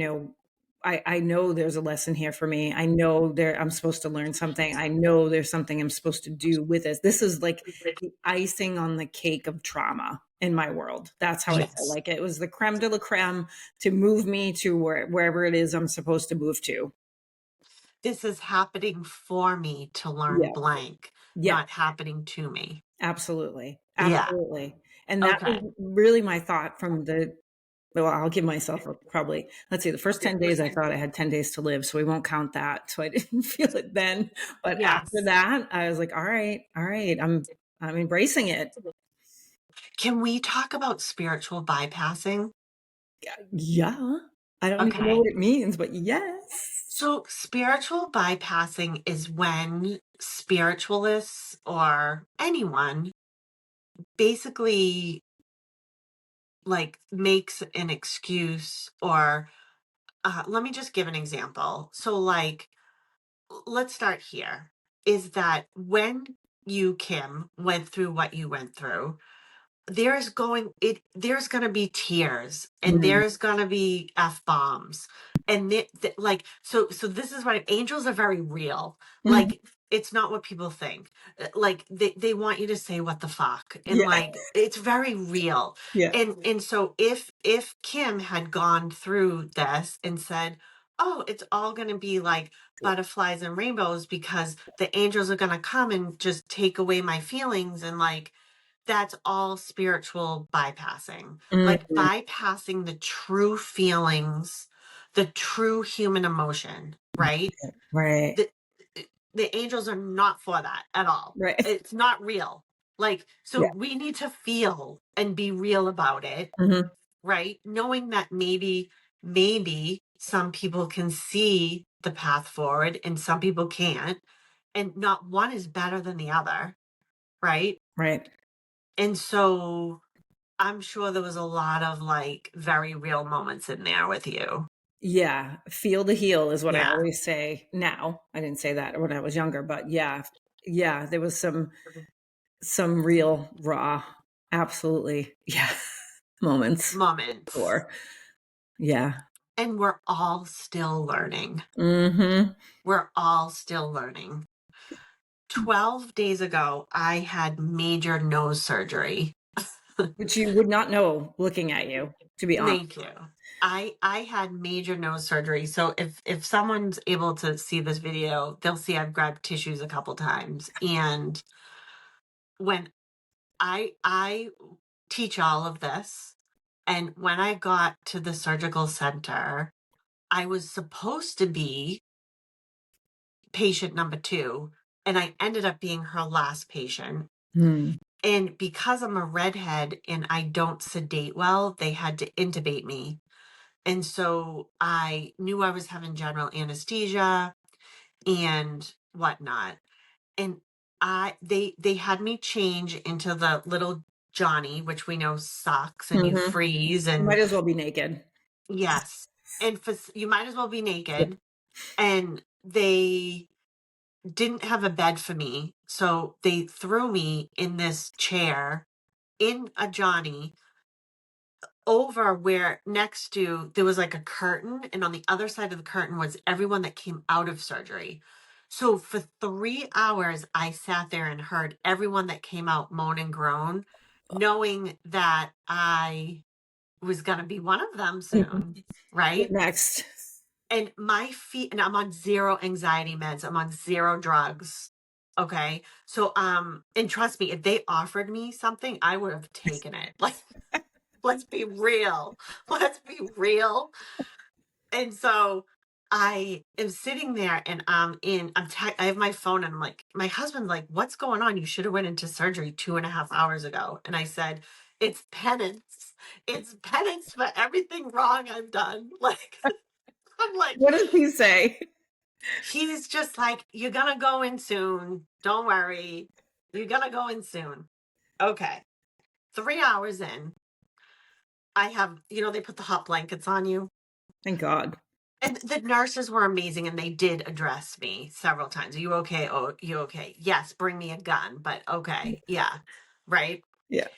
I know there's a lesson here for me. I know I'm supposed to learn something. I know there's something I'm supposed to do with this. This is like the icing on the cake of trauma in my world. That's how I feel Yes. like it was the creme de la creme to move me to wherever it is I'm supposed to move to. This is happening for me to learn Yeah. blank, Yeah. not happening to me. Absolutely. Yeah. Absolutely. And that Okay. was really my thought from the well, I'll give myself probably, let's see, the first 10 days I thought I had 10 days to live, so we won't count that. So I didn't feel it then. But after Yes. that, I was like, all right, all right, I'm embracing it. Can we talk about spiritual bypassing? Yeah. I don't even know Okay. what it means, but yes. So, spiritual bypassing is when spiritualists or anyone basically like makes an excuse or let me just give an example. So, like, let's start here. Is that when you, Kim, went through what you went through, there's going to be tears, and Mm, there's going to be f bombs, and like, so this is why angels are very real. mhm. Like, it's not what people think. Like, they want you to say what the fuck, and Yeah, like, it's very real. yeah, And so if Kim had gone through this and said, oh, it's all going to be like butterflies and rainbows because the angels are going to come and just take away my feelings, and like, that's all spiritual bypassing. Like, mhm, bypassing the true feelings, the true human emotion, right? right, The the angels are not for that at all. right. It's not real. Like, so Yeah, we need to feel and be real about it, mhm, right? Knowing that maybe some people can see the path forward and some people can't, and not one is better than the other, right? right. And so I'm sure there was a lot of, like, very real moments in there with you. Yeah, feel to heal is what I Yeah. always say now. I didn't say that when I was younger, but yeah, yeah, there was some real raw, absolutely, yeah, moments Moments. for yeah. And we're all still learning. Mhm. We're all still learning. 12 days ago, I had major nose surgery. Which you would not know looking at you, to be honest. Thank you. I had major nose surgery. So if someone's able to see this video, they'll see I've grabbed tissues a couple times. And when I teach all of this, and when I got to the surgical center, I was supposed to be patient number 2, and I ended up being her last patient. Mm, And because I'm a redhead and I don't sedate well, they had to intubate me. And so I knew I was having general anesthesia and whatnot. And they had me change into the little Johnny, which we know sucks, and you mhm. freeze, You and might as well be naked. yes. And you might as well be Yeah. naked. And they didn't have a bed for me. So they threw me in this chair in a Johnny, over where next to there was like a curtain, and on the other side of the curtain was everyone that came out of surgery. So for 3 hours, I sat there and heard everyone that came out moan and groan, knowing that I was going to be one of them Mhm. soon, right? Next. And my feet, and I'm on zero anxiety meds, I'm on zero drugs. Okay. So and trust me, if they offered me something, I would have taken it. Like, let's be real. Let's be real. And so I am sitting there, and I have my phone, and I'm like, my husband, like, what's going on? You should have went into surgery 2.5 hours ago. And I said, it's penance. It's penance for everything wrong I've done. Like, I'm like, What does he say? he's just like, you're gonna go in soon. Don't worry. You're gonna go in soon. Okay. 3 hours in, I have, they put the hot blankets on you. Thank God. And the nurses were amazing, and they did address me several times. Are you okay? Oh, you okay? Yes, bring me a gun, but okay. Yeah. Right. Yeah.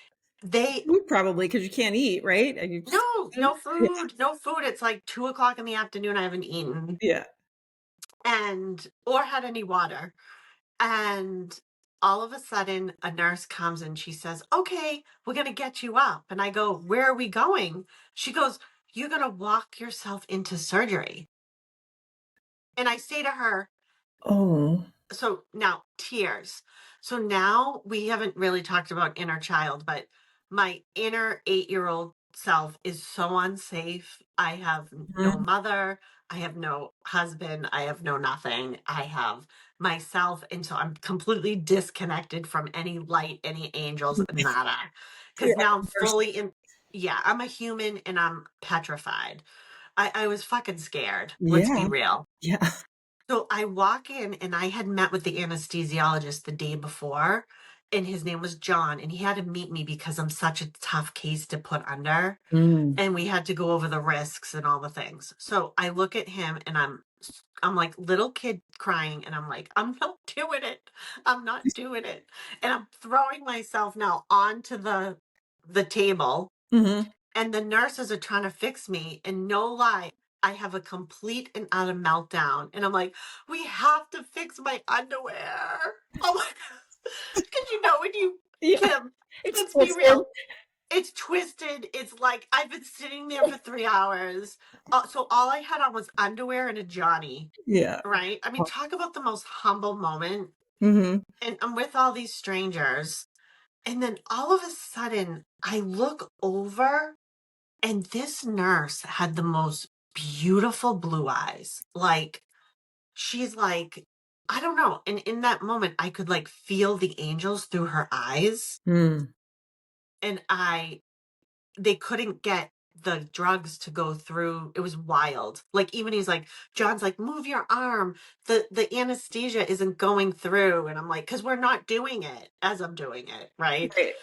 They, Food probably because you can't eat, right? And you just no, no food, no food. It's like 2 o'clock in the afternoon. I haven't eaten yeah. and or had any water. And all of a sudden, a nurse comes and she says, okay, we're going to get you up. And I go, where are we going? She goes, you're going to walk yourself into surgery. And I say to her, Oh. so now tears. So now we haven't really talked about inner child, but my inner 8-year-old self is so unsafe. I have no Mhm. mother. I have no husband. I have no nothing. I have myself. And so I'm completely disconnected from any light, any angels, nada. So you're Because now I'm a person. fully in. Yeah, I'm a human and I'm petrified. I was fucking scared. Let's be Yeah. real. Yeah. So I walk in, and I had met with the anesthesiologist the day before, and his name was John, and he had to meet me because I'm such a tough case to put under, Mm. and we had to go over the risks and all the things. So I look at him and I'm like little kid crying, and I'm like, I'm not doing it. I'm not doing it. And I'm throwing myself now onto the table, Mhm. and the nurses are trying to fix me, and no lie, I have a complete and utter meltdown. And I'm like, we have to fix my underwear. Oh my god. Because when you Yeah, Kim, it's let's be twisted. real. It's twisted. It's like I've been sitting there for 3 hours. So all I had on was underwear and a Johnny, Yeah. right? I mean, talk about the most humble moment. Mhm. And I'm with all these strangers. And then all of a sudden, I look over, and this nurse had the most beautiful blue eyes. Like, she's like, I don't know. And in that moment, I could like feel the angels through her eyes. Mm. And they couldn't get the drugs to go through. It was wild. Like, even he's like, John's like, move your arm. The anesthesia isn't going through. And I'm like, because we're not doing it as I'm doing it. Right. Right.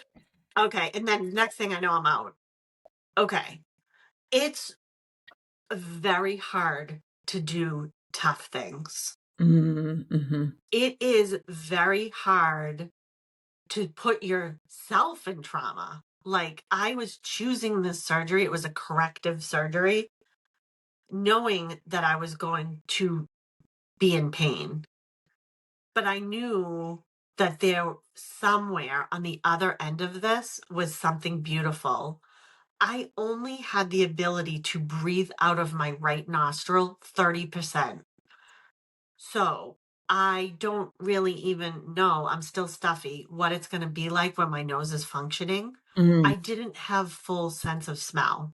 Okay. And then next thing I know, I'm out. Okay. It's very hard to do tough things. Mm, mhm. It is very hard to put yourself in trauma. Like, I was choosing this surgery, it was a corrective surgery, knowing that I was going to be in pain. But I knew that there somewhere on the other end of this was something beautiful. I only had the ability to breathe out of my right nostril 30%. So I don't really even know, I'm still stuffy, what it's going to be like when my nose is functioning. Mm, I didn't have full sense of smell.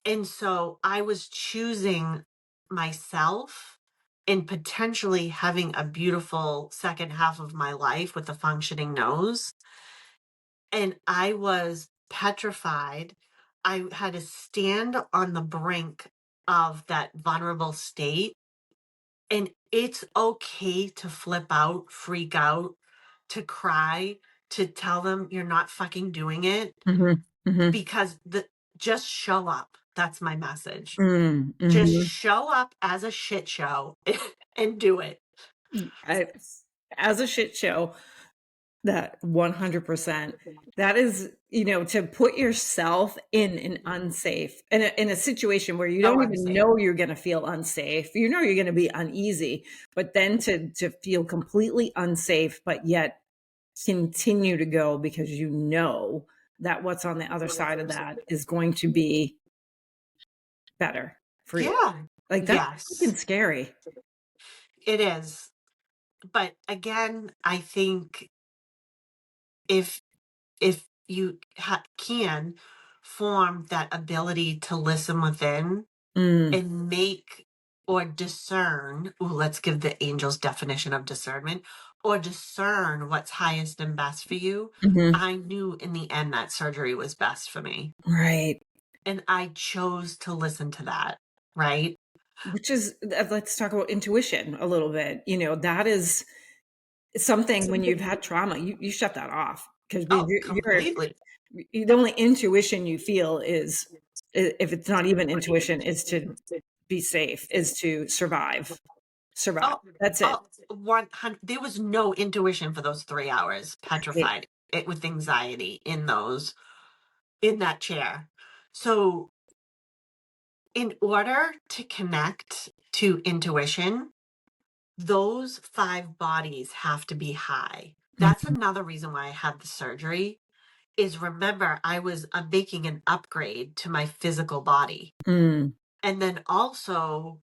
And so I was choosing myself and potentially having a beautiful second half of my life with a functioning nose. And I was petrified. I had to stand on the brink of that vulnerable state. And it's okay to flip out, freak out, to cry, to tell them you're not fucking doing it, mhm, mhm, because the just show up. That's my message. mm, Just mhm. show up as a shit show and do it. I as a shit show, that 100%. That is, to put yourself in an unsafe in a situation where you So don't even unsafe. know you're gonna feel unsafe. You know you're gonna be uneasy, but then to feel completely unsafe, but yet continue to go because you know that what's on the other side of that is going to be better for you. Yeah. Like, that's Yes, freaking scary. it is. But again, I think if you can form that ability to listen within Mm, and make or discern, ooh, let's give the angel's definition of discernment, or discern what's highest and best for you. mhm. I knew in the end that surgery was best for me. Right. And I chose to listen to that. Right. Which is, let's talk about intuition a little bit. That is something when you've had trauma, you shut that off because Oh, you're completely. the only intuition you feel is, if it's not even intuition, is to be safe, is to survive. Oh, That's it. oh, 100. There was no intuition for those 3 hours, Right. petrified it with anxiety in that chair. So, in order to connect to intuition, those 5 bodies have to be high. That's Mhm. another reason why I had the surgery, is remember, I was making an upgrade to my physical body. Mm, And then also,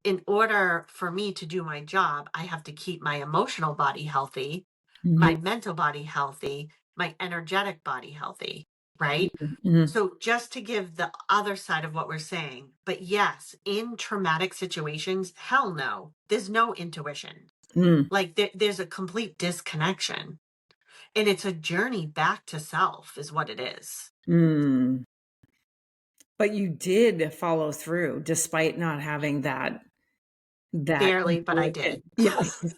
in order for me to do my job, I have to keep my emotional body healthy, mhm, my mental body healthy, my energetic body healthy, right? mhm, So, just to give the other side of what we're saying, but yes, in traumatic situations, hell no, there's no intuition. mm, Like, there's a complete disconnection. And it's a journey back to self, is what it is. mm. But you did follow through despite not having that Barely, but I intuition. did. Yes.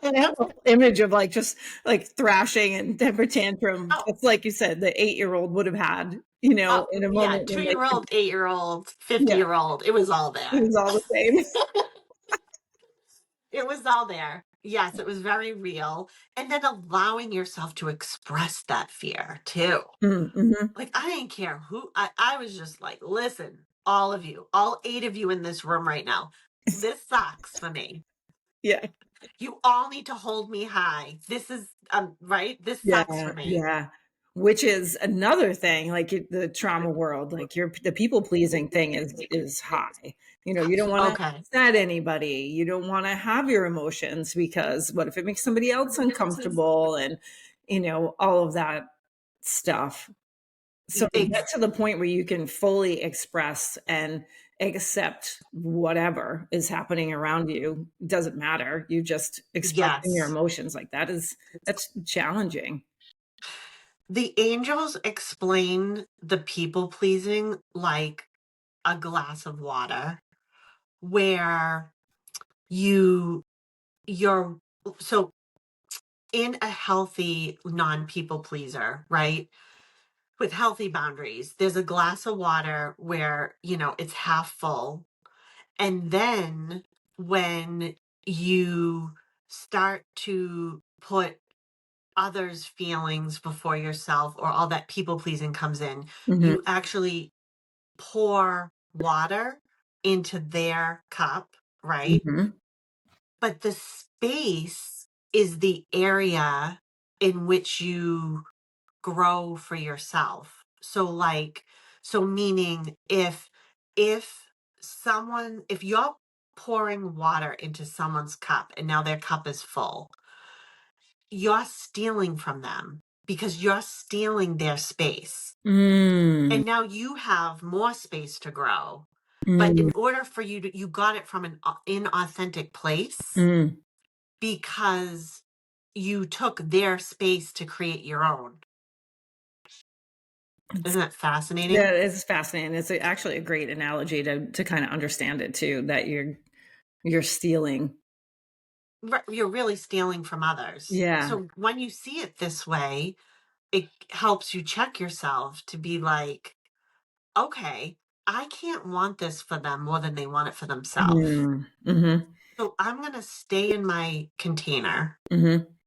I have a image of like just like thrashing and temper tantrum, Oh, just like you said, the 8-year-old would have had, oh, in a yeah, moment when they could, 2-year-old, 8-year-old, yeah, 50-year-old, it was all it there. was all the same. It was all there. Yes, it was very real. And then allowing yourself to express that fear too. Mhm. Like, I didn't care I was just like, listen, all of you, all 8 of you in this room right now, this sucks for me. Yeah. You all need to hold me high. This is, right? This sucks Yeah, for me. yeah. Which is another thing, like the trauma world, like the people pleasing thing is high. You don't want to Okay. upset anybody. You don't want to have your emotions because what if it makes somebody else uncomfortable and all of that stuff. So to get Ex- to the point where you can fully express and accept whatever is happening around you doesn't matter. You just expressing your yes. emotions like that's challenging. The angels explain the people pleasing like a glass of water where you you're so in a healthy non-people pleaser, right? With healthy boundaries, there's a glass of water where, it's half full. And then when you start to put others' feelings before yourself or all that people pleasing comes in, Mhm, you actually pour water into their cup, right? mhm. But the space is the area in which you grow for yourself. So meaning if you're pouring water into someone's cup and now their cup is full, you're stealing from them because you're stealing their space. Mm, And now you have more space to grow. But mm, in order for you got it from an inauthentic place mm. because you took their space to create your own. It's Isn't that fascinating? Yeah, it's fascinating. It's actually a great analogy to kinda understand it too, that you're stealing. You're really stealing from others. Yeah. So when you see it this way, it helps you check yourself to be like, okay, I can't want this for them more than they want it for themselves. Mm, mhm, So I'm going to stay in my container mhm,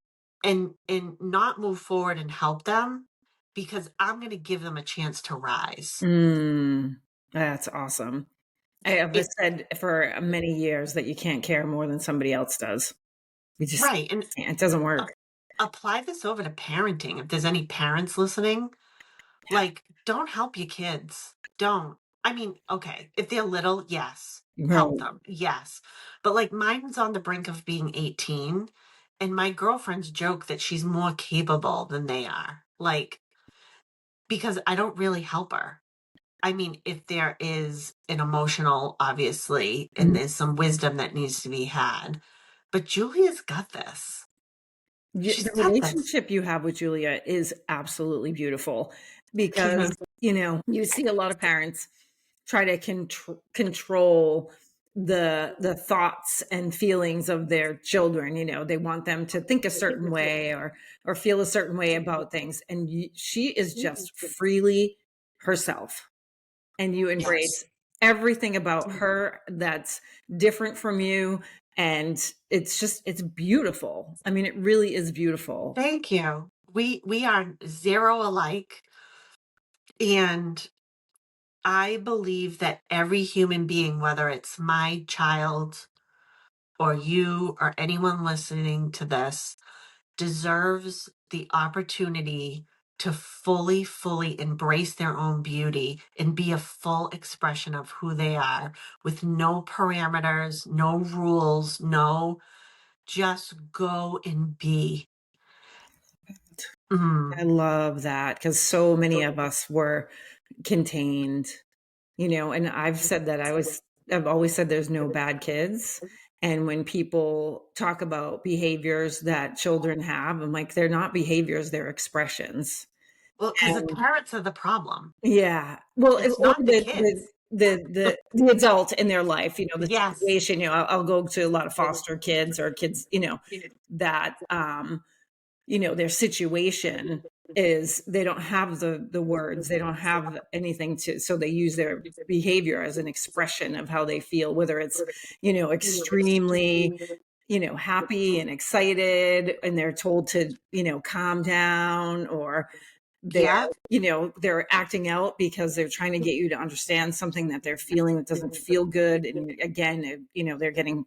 and not move forward and help them because I'm going to give them a chance to rise. mm. That's awesome. I have It said for many years that you can't care more than somebody else does. You just right, and can't. It doesn't a- work. apply this over to parenting. If there's any parents listening, like, don't help your kids. Don't. I mean, okay, if they're little, yes, help Right. them. Yes. But like mine's on the brink of being 18, and my girlfriends joke that she's more capable than they are. Like, because I don't really help her. I mean, if there is an emotional, obviously, and Mhm. there's some wisdom that needs to be had, but Julia's got this. The She's got this. relationship you have with Julia is absolutely beautiful because, you see a lot of parents try to control the thoughts and feelings of their children. They want them to think a certain way or feel a certain way about things, and she is just freely herself, and you Yes. embrace everything about her that's different from you, and it's beautiful. I mean, it really is beautiful. Thank you. We are zero alike, and I believe that every human being, whether it's my child or you or anyone listening to this, deserves the opportunity to fully, fully embrace their own beauty and be a full expression of who they are with no parameters, no rules, no, just go and be. I Mm. love that because so many of us were contained, and I've always said there's no bad kids. And when people talk about behaviors that children have, I'm like, they're not behaviors, they're expressions. Well, because the And parents are the problem. yeah. Well, It's or not the kids. the adult in their life, the Yes. situation. I'll go to a lot of foster kids or kids, that their situation is they don't have the words, they don't have anything to, so they use their behavior as an expression of how they feel, whether it's extremely happy and excited, and they're told to calm down, or they're Yep. they're acting out because they're trying to get you to understand something that they're feeling that doesn't feel good. And again, they're getting,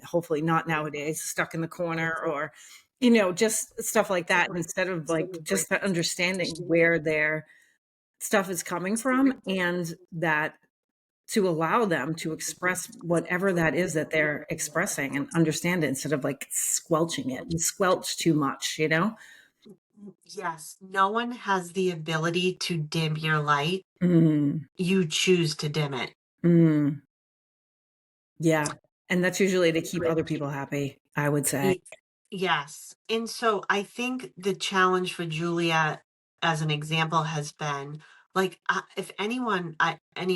hopefully not nowadays, stuck in the corner, or just stuff like that, instead of like just understanding where their stuff is coming from, and that to allow them to express whatever that is that they're expressing, and understand it, instead of like squelching it. We squelch too much. Yes. No one has the ability to dim your light. Mm, You choose to dim it. mm, yeah. And that's usually to keep other people happy, I would say. Y- Yes. And so I think the challenge for Julia, as an example, has been like, if any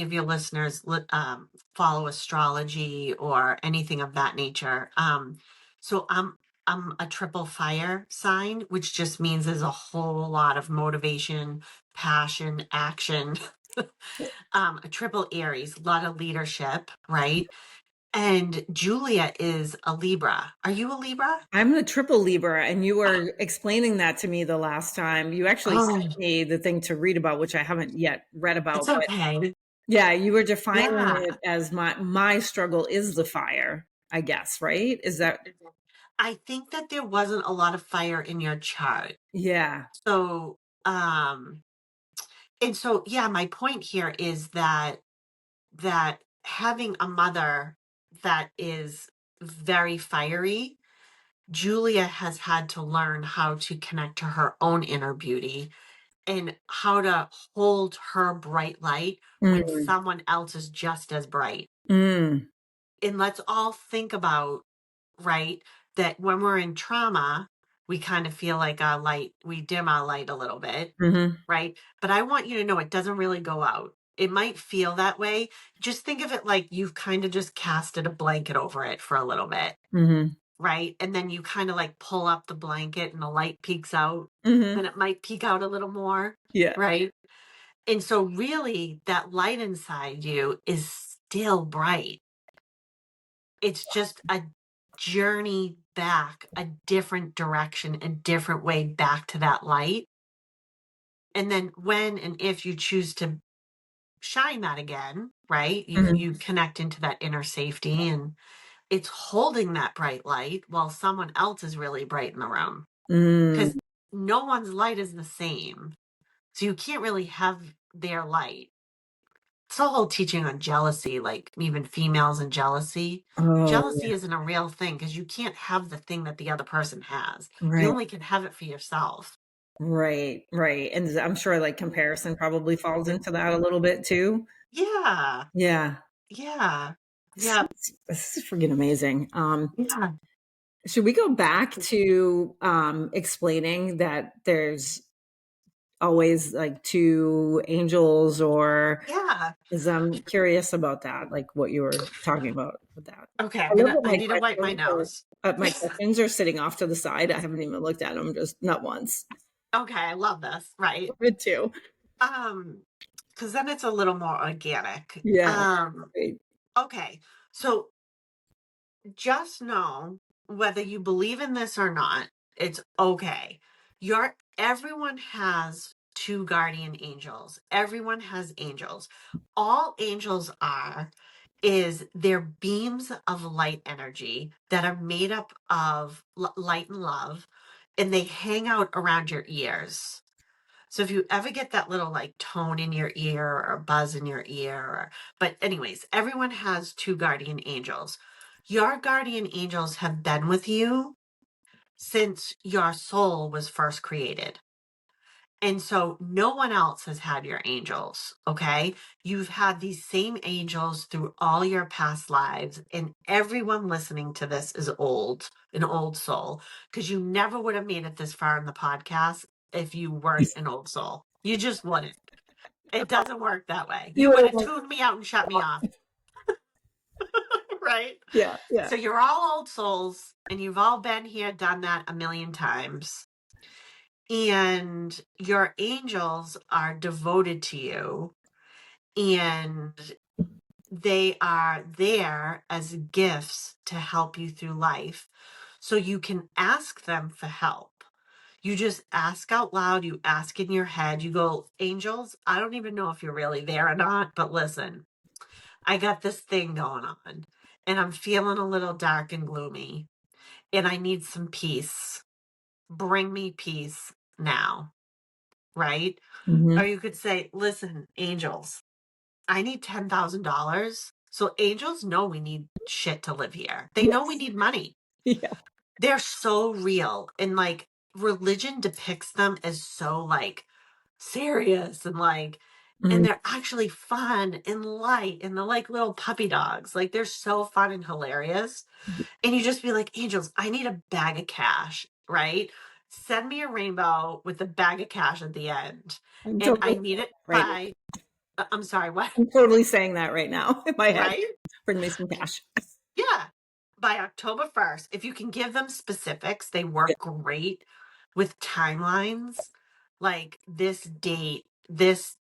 of your listeners follow astrology or anything of that nature. So I'm a triple fire sign, which just means there's a whole lot of motivation, passion, action. A triple Aries, a lot of leadership, right? And Julia is a Libra. Are you a Libra? I'm the triple Libra, and you were explaining that to me the last time. You actually Oh, sent me the thing to read about, which I haven't yet read it's about. But okay. yeah, you were defining Yeah. it as my struggle is the fire, I guess, right? Is that I think that there wasn't a lot of fire in your chart. yeah. So, and so, yeah, my point here is that having a mother that is very fiery, Julia has had to learn how to connect to her own inner beauty and how to hold her bright light when Mm, someone else is just as bright. mm, And let's all think about, right, that when we're in trauma, we kind of feel like our light, we dim our light a little bit, mhm, right? But I want you to know it doesn't really go out. It might feel that way. Just think of it like you've kind of just casted a blanket over it for a little bit, mhm, right? And then you kind of like pull up the blanket and the light peeks out, mhm. and it might peek out a little more, Yeah. right? And so, really, that light inside you is still bright. It's just a journey back, a different direction, a different way back to that light. And then when and if you choose to shine that again, right? You Mhm, you connect into that inner safety, and it's holding that bright light while someone else is really bright in the room. mm. Because no one's light is the same. So you can't really have their light. It's a whole teaching on jealousy, like even females and jealousy. Oh, Jealousy yeah. isn't a real thing because you can't have the thing that the other person has. You Right. only can have it for yourself. Right, right. And I'm sure like comparison probably falls into that a little bit too. Yeah. Yeah. Yeah. This Yep. this is freaking amazing. Yeah. Should we go back to explaining that there's always like two angels, or Yeah. is I'm curious about that, like what you were talking about with that. Okay. I love that I need to wipe my nose. my questions are sitting off to the side. I haven't even looked at them, just not once. Okay. I love this. Right. Good too. Um, because then it's a little more organic. Yeah. Right. Okay. So just know whether you believe in this or not, it's okay. Everyone has two guardian angels. Everyone has angels. All angels are is they're beams of light energy that are made up of light and love, and they hang out around your ears. So if you ever get that little like tone in your ear or buzz in your ear, but anyways, everyone has two guardian angels. Your guardian angels have been with you since your soul was first created. And so no one else has had your angels, okay? You've had these same angels through all your past lives, and everyone listening to this is an old soul, because you never would have made it this far in the podcast if you weren't an old soul. You just wouldn't. It doesn't work that way. You You would were have like, tuned me out and shut me off, right? yeah, yeah. So you're all old souls and you've all been here, done that a million times. And your angels are devoted to you and they are there as gifts to help you through life. So you can ask them for help. You just ask out loud, you ask in your head, you go, angels, I don't even know if you're really there or not, but listen, I got this thing going on and I'm feeling a little dark and gloomy and I need some peace. Bring me peace now, right? Or Mhm. you could say, listen, angels, I need $10,000. So angels know we need shit to live here. They know we Yes. need money. Yeah. They're so real. And like religion depicts them as so like serious and like, and Mhm. they're actually fun and light and they're like little puppy dogs. Like they're so fun and hilarious. And you just be like, angels, I need a bag of cash, right? Send me a rainbow with a bag of cash at the end. I'm And I totally need it right. by, I'm sorry, what? I'm totally saying that right now in my head. Right? Bring me some cash. Yeah. By October 1st, if you can give them specifics, they Yeah. work great with timelines. Like this date, this,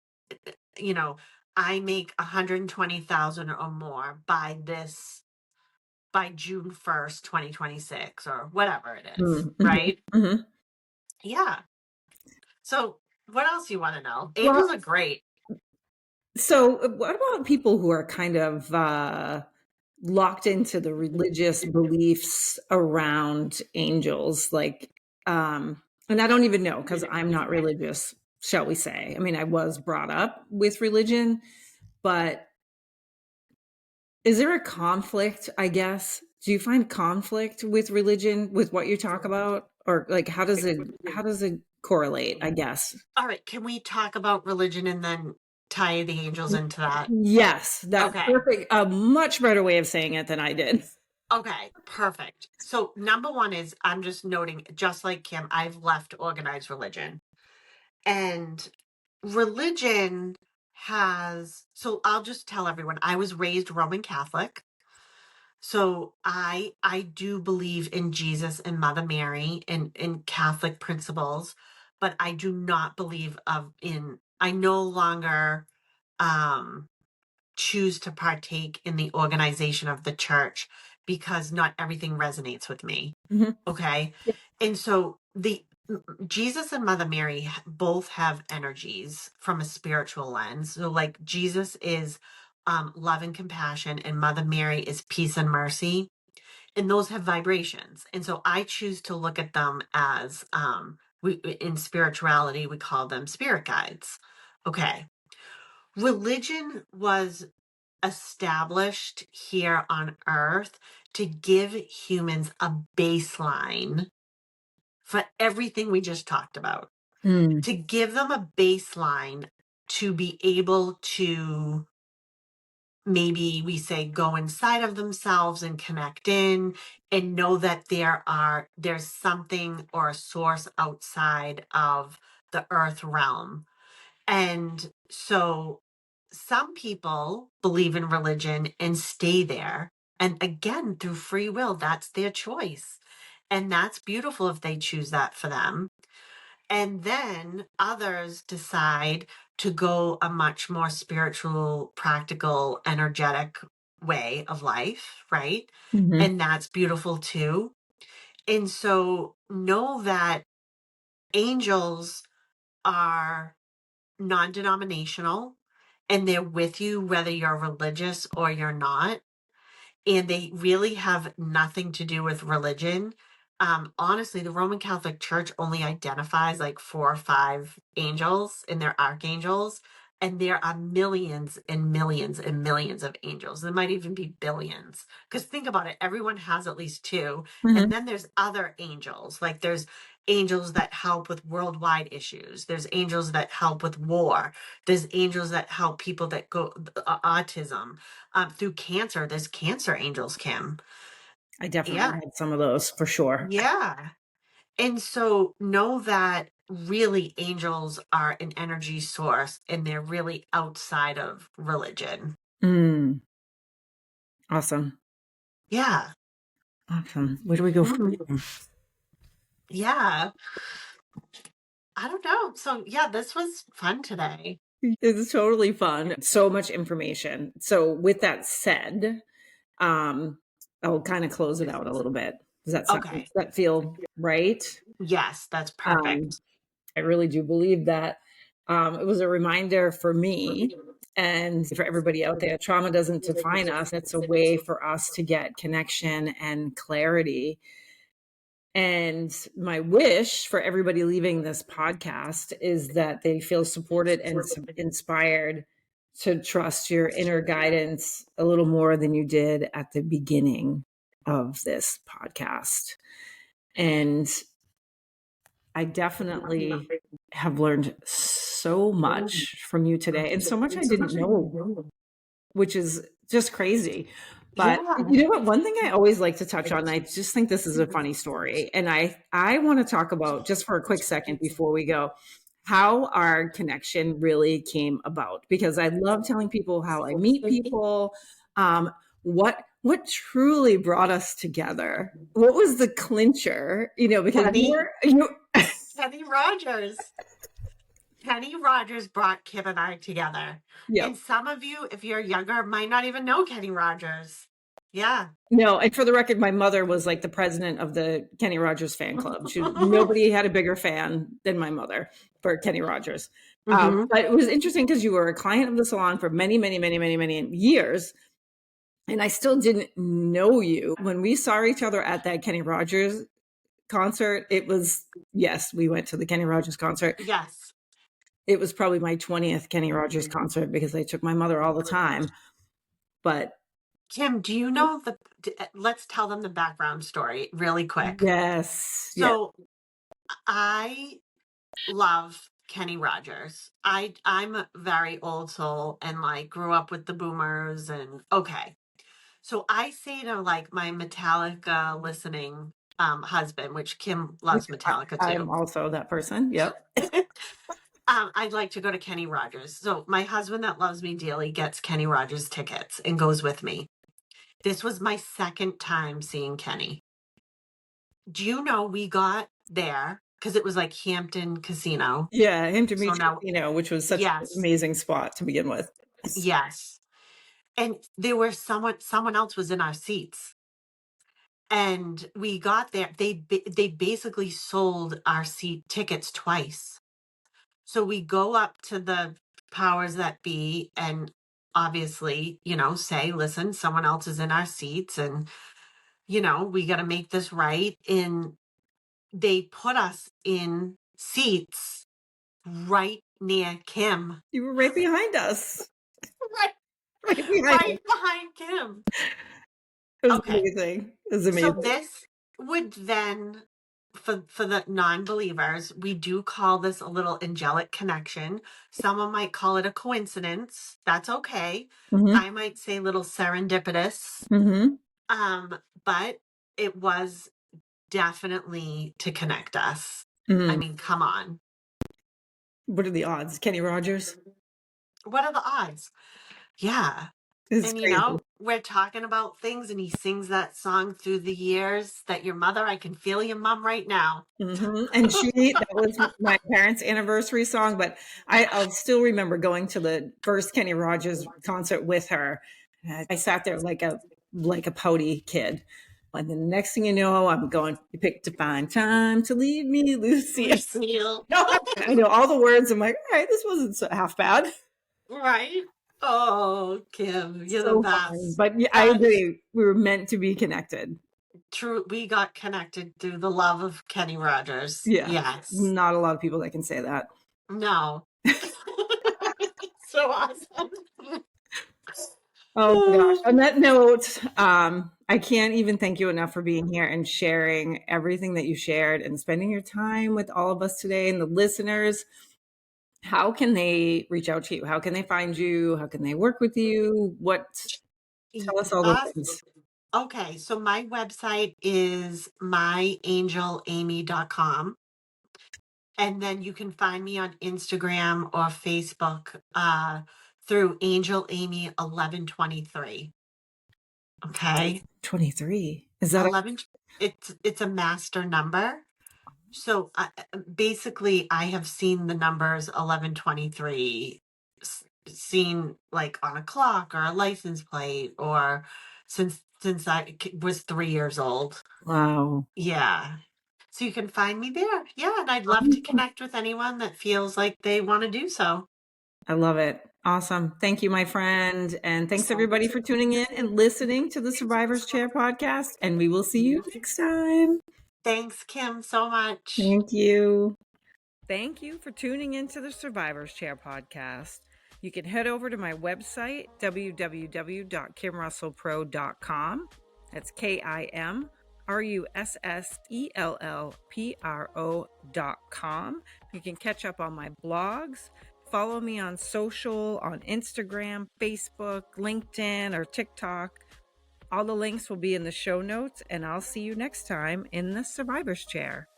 you know, I make 120,000 or more by this, by June 1st, 2026, or whatever it is, Mm, mhm, right? mhm. Yeah. So what else you want to know? Well, Angels are great. so what about people who are kind of locked into the religious beliefs around angels? Like, and I don't even know because I'm not religious, shall we say. I mean, I was brought up with religion, but is there a conflict, I guess? Do you find conflict with religion with what you talk about? Or like how does it correlate, I guess? All right, can we talk about religion and then tie the angels into that? Yes, that Okay. perfect a much better way of saying it than I did. Okay, perfect. So number one is I'm just noting, just like Kim, I've left organized religion. And religion has, so I'll just tell everyone, I was raised Roman Catholic. So I do believe in Jesus and Mother Mary and in Catholic principles, but I do not believe of in I no longer um choose to partake in the organization of the church because not everything resonates with me. Mhm. Okay. And so the Jesus and Mother Mary both have energies from a spiritual lens. So like Jesus is love and compassion and Mother Mary is peace and mercy. And those have vibrations. And so I choose to look at them as we in spirituality we call them spirit guides. Okay. Religion was established here on earth to give humans a baseline for everything we just talked about, Mm, to give them a baseline to be able to maybe we say go inside of themselves and connect in and know that there's something or a source outside of the earth realm. And so some people believe in religion and stay there. And again, through free will, that's their choice. And that's beautiful if they choose that for them. And then others decide to go a much more spiritual, practical, energetic way of life, right? mhm, And that's beautiful too. And so know that angels are non denominational and they're with you whether you're religious or you're not. And they really have nothing to do with religion. Honestly, the Roman Catholic Church only identifies like 4 or 5 angels and they're archangels. And there are millions and millions and millions of angels. There might even be billions. Because think about it, everyone has at least two. And mhm. then there's other angels. Like there's angels that help with worldwide issues. There's angels that help with war. There's angels that help people that go autism through cancer. There's cancer angels, Kim. I definitely Yeah. had some of those for sure. Yeah. And so know that really angels are an energy source and they're really outside of religion. Mm, awesome. Yeah. Awesome. Where do we go from Mhm. here? Yeah. I don't know. So, yeah, this was fun today. It's totally fun. So much information. So with that said, um, I'll kind of close it out a little bit. Does Okay. that feel right? Yes, that's Um, perfect. I really do believe that it was a reminder for me and for everybody out there. Trauma doesn't define us, it's a way for us to get connection and clarity. And my wish for everybody leaving this podcast is that they feel supported and inspired to trust your inner guidance a little more than you did at the beginning of this podcast. And I definitely have learned so much from you today and so much I didn't know, which is just crazy. But Yeah. you know what? One thing I always like to touch on, I just think this is a funny story. And I want to talk about just for a quick second before we go, how our connection really came about. Because I love telling people how I meet people, um, what truly brought us together. What was the clincher? Because Kenny, you Kenny Rogers. Kenny Rogers brought Kim and I together. And yep. some of you, if you're younger, might not even know Kenny Rogers. Yeah. No, and for the record, my mother was like the president of the Kenny Rogers fan club. Nobody had a bigger fan than my mother for Kenny Rogers. Hmm. But it was interesting because you were a client of the salon for many, many, many, many, many years. And I still didn't know you. When we saw each other at that Kenny Rogers concert, it was, yes, we went to the Kenny Rogers concert. Yes. It was probably my 20th Kenny Rogers concert because I took my mother all the time. But Kim, do you know let's tell them the background story really quick. yes, yes. So I love Kenny Rogers. I'm a very old soul and like grew up with the boomers and okay. So I say to like my Metallica listening husband, which Kim Which loves Metallica I'm too. also that person. Yep. I'd like to go to Kenny Rogers. So my husband that loves me dearly gets Kenny Rogers tickets and goes with me. This was my second time seeing Kenny. Do you know we got there because it was like Hampton Casino. Yeah, him to So meet now, which was such an yes, amazing spot to begin with. yes. And there were someone else was in our seats. And we got there. They basically sold our seat tickets twice. So we go up to the powers that be and obviously, say, listen, someone else is in our seats and, we got to make this right. And they put us in seats right near Kim, You were right behind us. right, Right behind us. right behind Kim. It was Okay. amazing. It was So amazing. this would then for the non-believers, we do call this a little angelic connection. Someone might call it a coincidence. That's okay. Mhm. I might say little serendipitous. Mhm. Um, but it was definitely to connect us. I Mhm. mean, come on. What are the odds? Kenny Rogers? What are the odds? Yeah. It's And crazy. we're talking about things and he sings that song through the years that your mother, I can feel your mom right now. Mhm. And that was my parents' anniversary song, but I'll still remember going to the first Kenny Rogers concert with her. I sat there like a pouty kid. And then the next thing you know, I'm going, you picked a fine time to leave me, Lucy. Lucille. No, I know all the words. I'm like, all right, this wasn't so half bad. Right? Oh, Kim, you're the So fun. best. But yeah, I That's agree. We were meant to be connected. true. We got connected through the love of Kenny Rogers. Yeah. Yes. Not a lot of people that can say that. No. So awesome. Oh my gosh. On that note, I can't even thank you enough for being here and sharing everything that you shared and spending your time with all of us today and the listeners. How can they reach out to you? How can they find you? How can they work with you? Tell us all the Awesome. things. Okay, so my website is myangelamy.com. And then you can find me on Instagram or Facebook through Angel Amy 1123. Okay. 23. Is that 11, it's a master number. So basically, I have seen the numbers 1123 seen like on a clock or a license plate or since I was 3 years old. wow. Yeah. So you can find me there. Yeah, and I'd love to connect with anyone that feels like they want to do so. I love it. Awesome. Thank you, my friend. And thanks So everybody for tuning in and listening to the Survivor's Chair podcast. And we will see you next time. thanks, Kim, so much. Thank you. Thank you for tuning into the Survivor's Chair podcast. You can head over to my website, www.kimrussellpro.com. That's KimRussellpro.com. You can catch up on my blogs. Follow me on social, on Instagram, Facebook, LinkedIn, or TikTok. All the links will be in the show notes, and I'll see you next time in the Survivor's Chair.